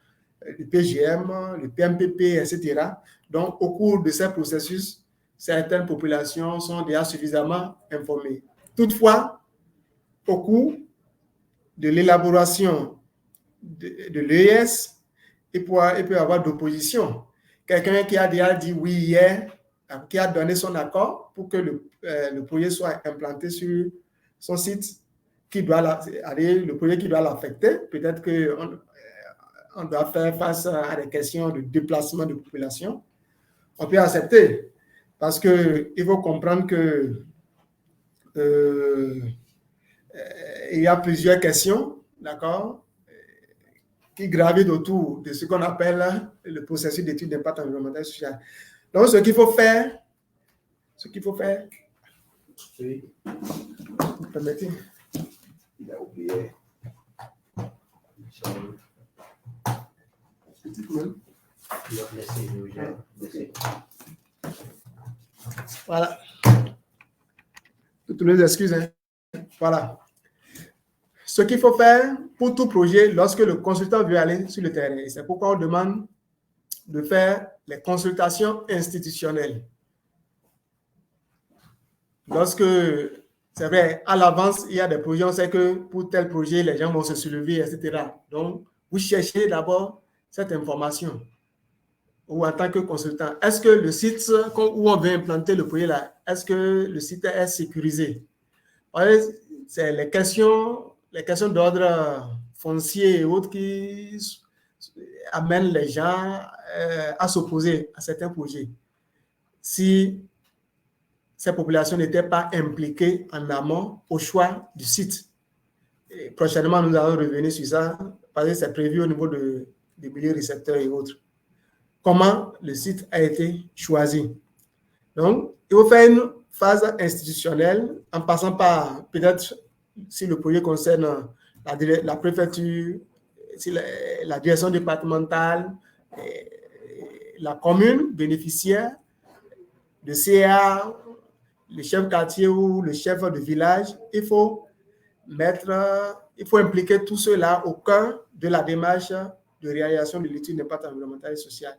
le PGM, le PMPP, etc. Donc, au cours de ces processus, certaines populations sont déjà suffisamment informées. Toutefois, au cours de l'élaboration de l'ES, il peut y avoir d'opposition. Quelqu'un qui a déjà dit oui hier, qui a donné son accord pour que le projet soit implanté sur son site, le projet qui doit l'affecter, peut-être qu'on doit faire face à des questions de déplacement de population, on peut accepter. Parce qu'il faut comprendre que il y a plusieurs questions, d'accord, qui gravitent autour de ce qu'on appelle le processus d'étude d'impact environnemental et social. Donc, ce qu'il faut faire,
Oui.
vous permettez?
Il a oublié.
Voilà. Toutes les excuses. Hein. Voilà. Ce qu'il faut faire pour tout projet lorsque le consultant veut aller sur le terrain. Et c'est pourquoi on demande de faire les consultations institutionnelles. Lorsque, c'est vrai, à l'avance, il y a des projets, on sait que pour tel projet, les gens vont se soulever, etc. Donc, vous cherchez d'abord cette information. Ou en tant que consultant, est-ce que le site où on veut implanter le projet là, est-ce que le site est sécurisé? C'est les questions d'ordre foncier et autres qui amènent les gens à s'opposer à certains projets. Si ces populations n'étaient pas impliquées en amont au choix du site. Et prochainement, nous allons revenir sur ça, parce que c'est prévu au niveau des milieux récepteurs et autres. Comment le site a été choisi. Donc, il faut faire une phase institutionnelle en passant par, peut-être, si le projet concerne la préfecture, si la direction départementale, la commune bénéficiaire, le CA, le chef quartier ou le chef de village, il faut impliquer tout cela au cœur de la démarche de réalisation de l'étude d'impact environnemental et social.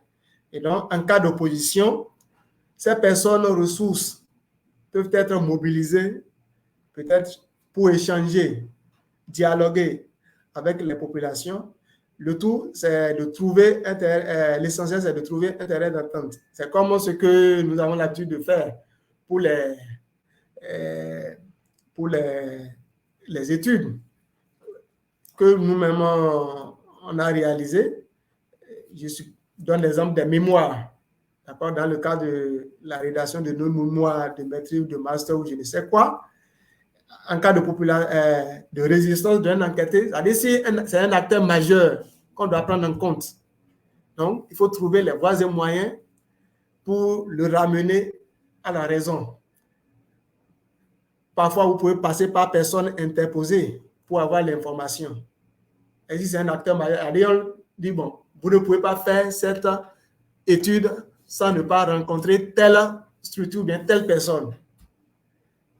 Et donc, en cas d'opposition, ces personnes ressources peuvent être mobilisées, peut-être pour échanger, dialoguer avec les populations. Le tout, c'est de trouver l'essentiel, c'est de trouver un terrain d'entente. C'est comme ce que nous avons l'habitude de faire pour les études que nous-mêmes on a réalisées. Je donne l'exemple des mémoires. Dans le cas de la rédaction de nos mémoires de maîtrise ou de master ou je ne sais quoi, en cas de résistance d'un enquêté, c'est un acteur majeur qu'on doit prendre en compte. Donc, il faut trouver les voies et moyens pour le ramener à la raison. Parfois, vous pouvez passer par personne interposée pour avoir l'information. Et si c'est un acteur majeur, on dit, bon, vous ne pouvez pas faire cette étude sans ne pas rencontrer telle structure ou bien telle personne.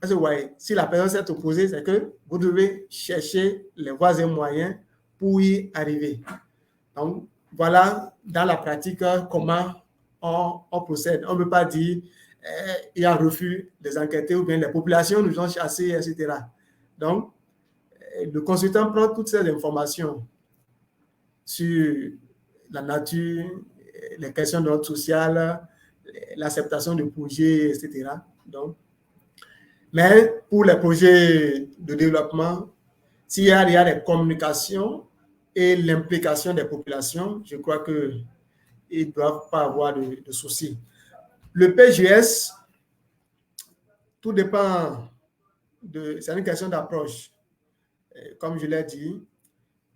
Parce que vous voyez, si la personne s'est opposée, c'est que vous devez chercher les voies et moyens pour y arriver. Donc, voilà dans la pratique comment on procède. On ne peut pas dire il y a un refus des enquêtés ou bien les populations nous ont chassés, etc. Donc, le consultant prend toutes ces informations sur la nature, les questions d'ordre social, l'acceptation de projets, etc. Donc, mais pour les projets de développement, s'il y a des communications et l'implication des populations, je crois qu'ils ne doivent pas avoir de soucis. Le PGS, tout dépend c'est une question d'approche. Comme je l'ai dit,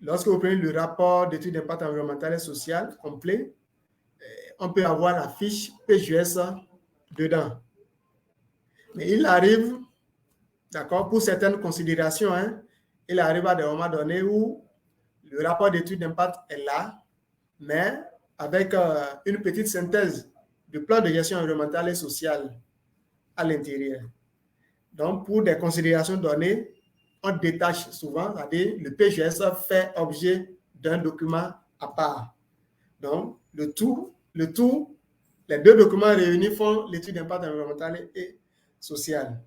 lorsque vous prenez le rapport d'étude d'impact environnemental et social complet, on peut avoir la fiche PGS dedans. Mais il arrive, d'accord, pour certaines considérations, il arrive à des moments donnés où le rapport d'étude d'impact est là, mais avec une petite synthèse du plan de gestion environnementale et sociale à l'intérieur. Donc, pour des considérations données, on détache souvent, c'est-à-dire le PGS fait objet d'un document à part. Donc, le tout, les deux documents réunis font l'étude d'impact environnemental et social.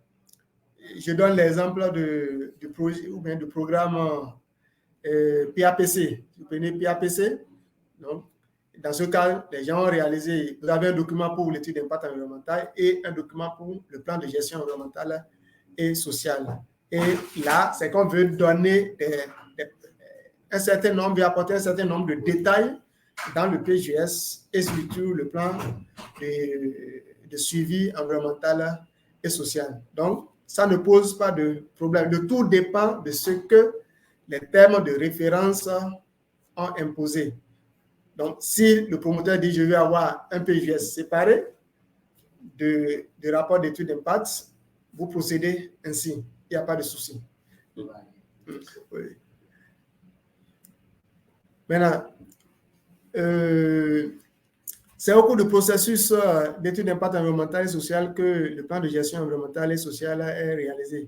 Je donne l'exemple du projet ou bien du programme PAPC. Vous prenez PAPC, donc, dans ce cas, les gens ont réalisé, vous avez un document pour l'étude d'impact environnemental et un document pour le plan de gestion environnementale et sociale. Et là, c'est qu'on veut donner un certain nombre, veut apporter un certain nombre de détails dans le PGS et surtout le plan de suivi environnemental et social. Donc, ça ne pose pas de problème. Le tout dépend de ce que les termes de référence ont imposé. Donc, si le promoteur dit « je veux avoir un PGS séparé de rapport d'étude d'impact », vous procédez ainsi. Il n'y a pas de souci. Oui. Maintenant, c'est au cours du processus d'étude d'impact environnemental et social que le plan de gestion environnementale et sociale est réalisé.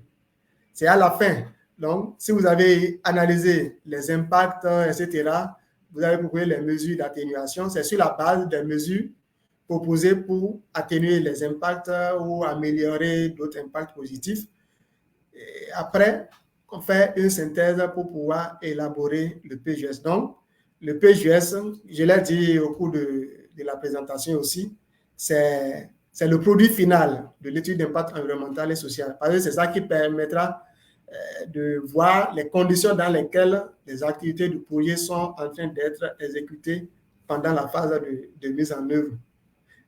C'est à la fin. Donc, si vous avez analysé les impacts, etc., vous avez proposé les mesures d'atténuation. C'est sur la base des mesures proposées pour atténuer les impacts ou améliorer d'autres impacts positifs. Et après, on fait une synthèse pour pouvoir élaborer le PGS. Donc, le PGS, je l'ai dit au cours de la présentation aussi, c'est le produit final de l'étude d'impact environnemental et social. Parce que c'est ça qui permettra de voir les conditions dans lesquelles les activités du projet sont en train d'être exécutées pendant la phase de mise en œuvre.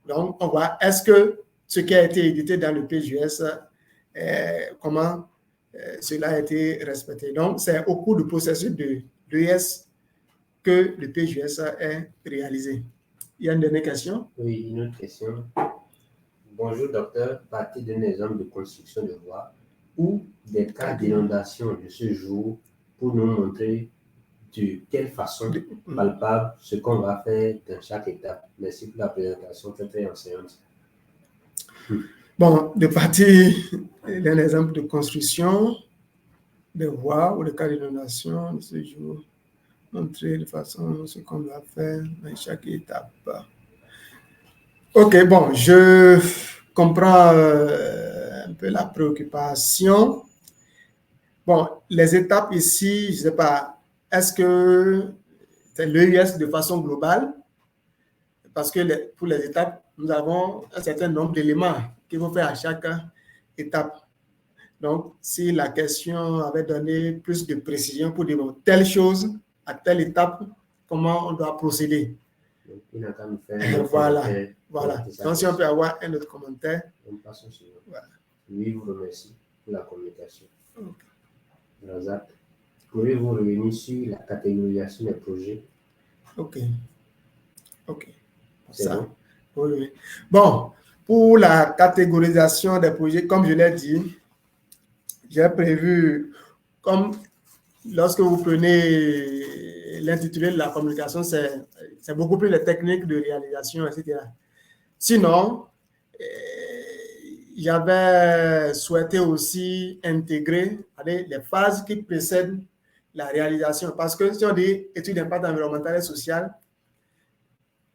Donc, on voit est-ce que ce qui a été édité dans le PGS, comment cela a été respecté. Donc, c'est au cours du processus de l'ES que le PGS est réalisé. Il y a une dernière question?
Oui, une autre question. Bonjour, docteur. Partez d'un exemple de construction de voies ou des cas d'inondation de ce jour pour nous montrer de quelle façon palpable ce qu'on va faire dans chaque étape. Merci pour la présentation, très enseignante.
Bon, de partir d'un exemple de construction de voies ou de cas d'inondation de ce jour, montrer de façon ce qu'on va faire dans chaque étape. Ok, bon, je comprends un peu la préoccupation. Bon, les étapes ici, je ne sais pas, est-ce que c'est l'EIS de façon globale? Parce que pour les étapes, nous avons un certain nombre d'éléments qu'il faut faire à chaque étape. Donc, si la question avait donné plus de précision pour dire bon, telle chose à telle étape, comment on doit procéder? Voilà. Donc, si on peut avoir un autre commentaire.
On passe au suivant. Voilà. Oui, vous remercie pour la communication. Okay. Razak, pouvez-vous revenir sur la catégorisation des projets?
Ok. Ça. Bon. Oui. Bon, pour la catégorisation des projets, comme je l'ai dit, j'ai prévu, comme lorsque vous prenez l'intitulé de la communication, c'est beaucoup plus les techniques de réalisation, etc. Sinon, j'avais souhaité aussi intégrer les phases qui précèdent la réalisation. Parce que si on dit étude d'impact environnemental et social,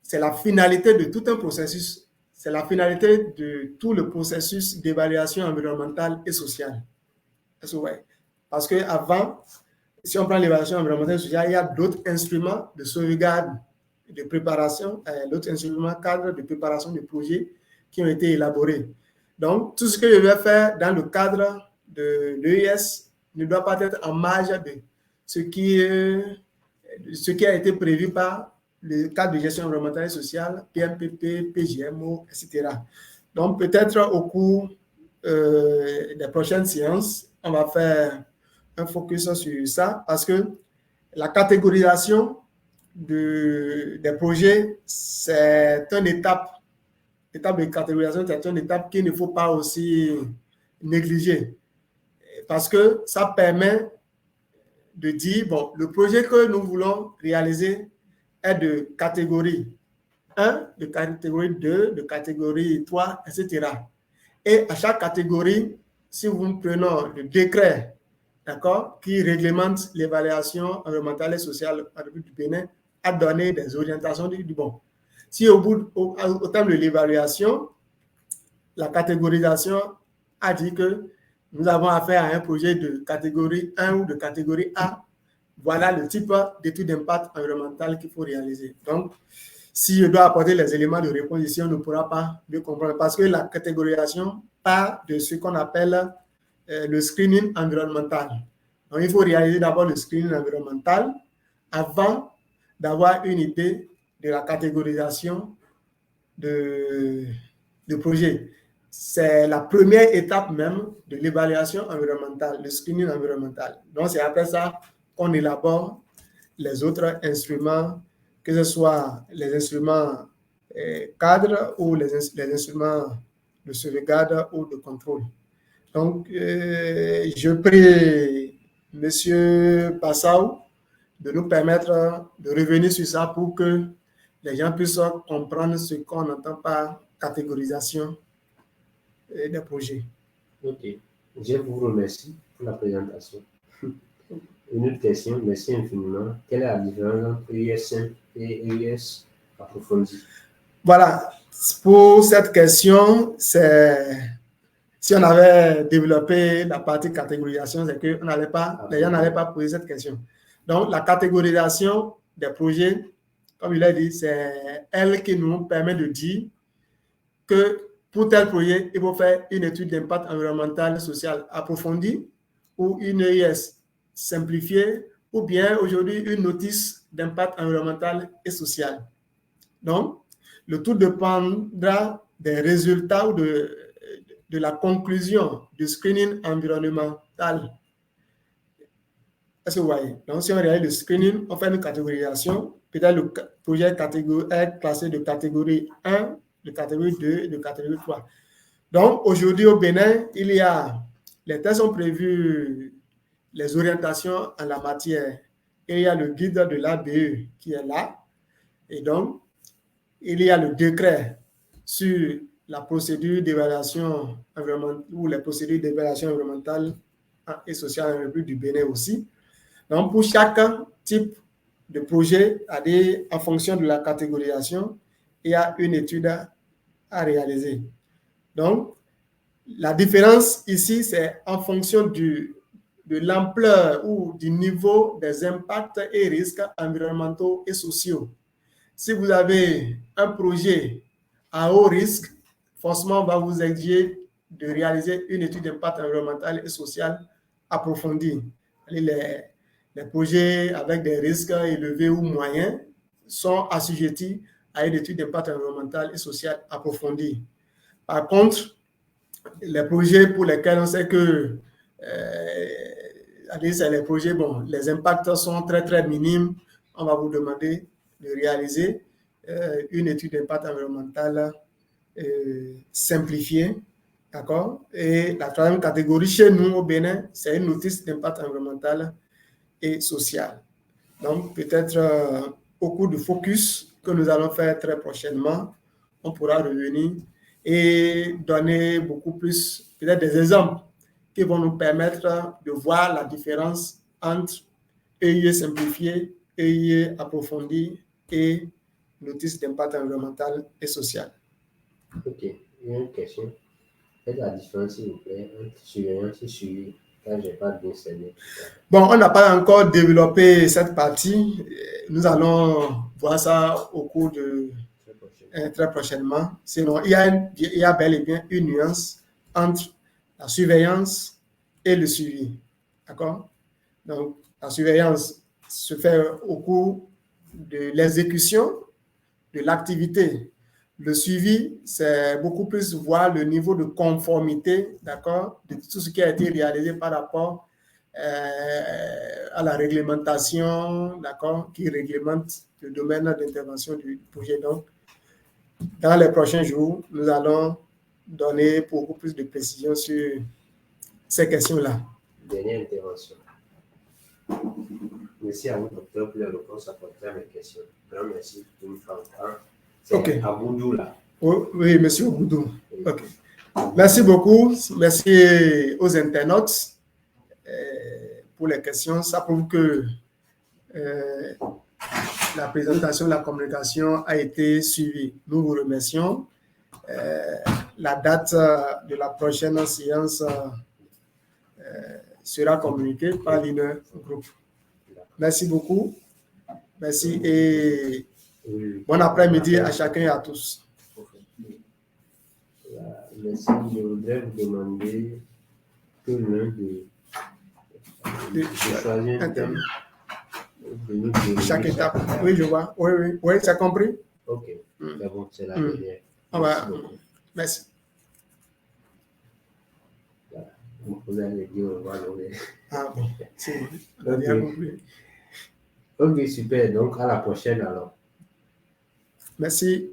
c'est la finalité de tout un processus. C'est la finalité de tout le processus d'évaluation environnementale et sociale. Parce qu'avant, si on prend l'évaluation environnementale et sociale, il y a d'autres instruments de sauvegarde, de préparation, d'autres instruments cadres de préparation de projets qui ont été élaborés. Donc, tout ce que je vais faire dans le cadre de l'EIS ne doit pas être en marge de ce qui a été prévu par le cadre de gestion environnementale et sociale, PMPP, PGMO, etc. Donc, peut-être au cours des prochaines séances, on va faire un focus sur ça parce que la catégorisation des projets, c'est une étape. L'étape de catégorisation, c'est une étape qu'il ne faut pas aussi négliger parce que ça permet de dire, bon, le projet que nous voulons réaliser est de catégorie 1, de catégorie 2, de catégorie 3, etc. Et à chaque catégorie, si vous prenez le décret, d'accord, qui réglemente l'évaluation environnementale et sociale à République du Bénin, a donné des orientations du bon. Si au terme de l'évaluation, la catégorisation a dit que nous avons affaire à un projet de catégorie 1 ou de catégorie A, voilà le type d'étude d'impact environnemental qu'il faut réaliser. Donc, si je dois apporter les éléments de réponse ici, on ne pourra pas mieux comprendre parce que la catégorisation part de ce qu'on appelle le screening environnemental. Donc, il faut réaliser d'abord le screening environnemental avant d'avoir une idée de la catégorisation de projet. C'est la première étape même de l'évaluation environnementale, le screening environnemental. Donc, c'est après ça qu'on élabore les autres instruments, que ce soit les instruments cadres ou les instruments de sauvegarde ou de contrôle. Donc, je prie M. Passau de nous permettre de revenir sur ça pour que les gens puissent comprendre ce qu'on entend par catégorisation des projets.
Ok. Je vous remercie pour la présentation. Une autre question, merci infiniment. Quelle est la différence entre EIS simple et EIS approfondi?
Voilà. Pour cette question, si on avait développé la partie catégorisation, c'est que les gens n'allaient pas poser cette question. Donc, la catégorisation des projets, comme il a dit, c'est elle qui nous permet de dire que pour tel projet, il faut faire une étude d'impact environnemental et social approfondie ou une EIS simplifiée ou bien aujourd'hui une notice d'impact environnemental et social. Donc, le tout dépendra des résultats ou de la conclusion du screening environnemental. Est-ce que vous voyez? Donc, si on réalise le screening, on fait une catégorisation. Peut-être le projet est classé de catégorie 1, de catégorie 2, de catégorie 3. Donc, aujourd'hui au Bénin, les tests sont prévus, les orientations en la matière. Et il y a le guide de l'ABE qui est là. Et donc, il y a le décret sur la procédure d'évaluation environnementale ou les procédures d'évaluation environnementale et sociale en République du Bénin aussi. Donc, pour chaque type de projet, en fonction de la catégorisation, il y a une étude à réaliser. Donc, la différence ici, c'est en fonction de l'ampleur ou du niveau des impacts et risques environnementaux et sociaux. Si vous avez un projet à haut risque, forcément, on va vous exiger de réaliser une étude d'impact environnemental et social approfondie. Les projets avec des risques élevés ou moyens sont assujettis à une étude d'impact environnemental et social approfondie. Par contre, les projets pour lesquels on sait que c'est les projets, bon, les impacts sont très, très minimes, on va vous demander de réaliser une étude d'impact environnemental simplifiée. D'accord? Et la troisième catégorie chez nous au Bénin, c'est une notice d'impact environnemental et social. Donc, peut-être au cours du focus que nous allons faire très prochainement, on pourra revenir et donner beaucoup plus, peut-être des exemples qui vont nous permettre de voir la différence entre EIE simplifié, EIE approfondi et notice d'impact environnemental et social.
Ok, il y a une question. Faites la différence, s'il vous plaît, entre surveillance et suivi, car je n'ai pas bien cerné.
Bon, on n'a pas encore développé cette partie. Nous allons voir ça au cours de très prochainement. Sinon, il y a bel et bien une nuance entre la surveillance et le suivi. D'accord? Donc, la surveillance se fait au cours de l'exécution de l'activité. Le suivi, c'est beaucoup plus voir le niveau de conformité, d'accord, de tout ce qui a été réalisé par rapport à la réglementation, d'accord, qui réglemente le domaine d'intervention du projet. Donc, dans les prochains jours, nous allons donner beaucoup plus de précision sur ces questions-là.
Dernière intervention. Merci à vous, docteur, pour les réponses apportées à mes questions. Grand merci pour une fois encore. C'est Aboudou là.
Oui, monsieur Aboudou. Ok. Merci beaucoup. Merci aux internautes pour les questions. Ça prouve que la présentation de la communication a été suivie. Nous vous remercions. La date de la prochaine séance sera communiquée par l'INE Group. Merci beaucoup. Merci et bon après-midi à chacun et à tous.
Merci. Je voudrais vous demander que l'un de choisir un thème.
Chaque étape. Oui, je vois. Oui, tu as compris?
Ok, c'est bon, c'est la dernière.
Merci.
Vous allez dire au revoir.
Ah bon, c'est bon. Bien compris.
Ok, super. Donc, à la prochaine alors.
Merci.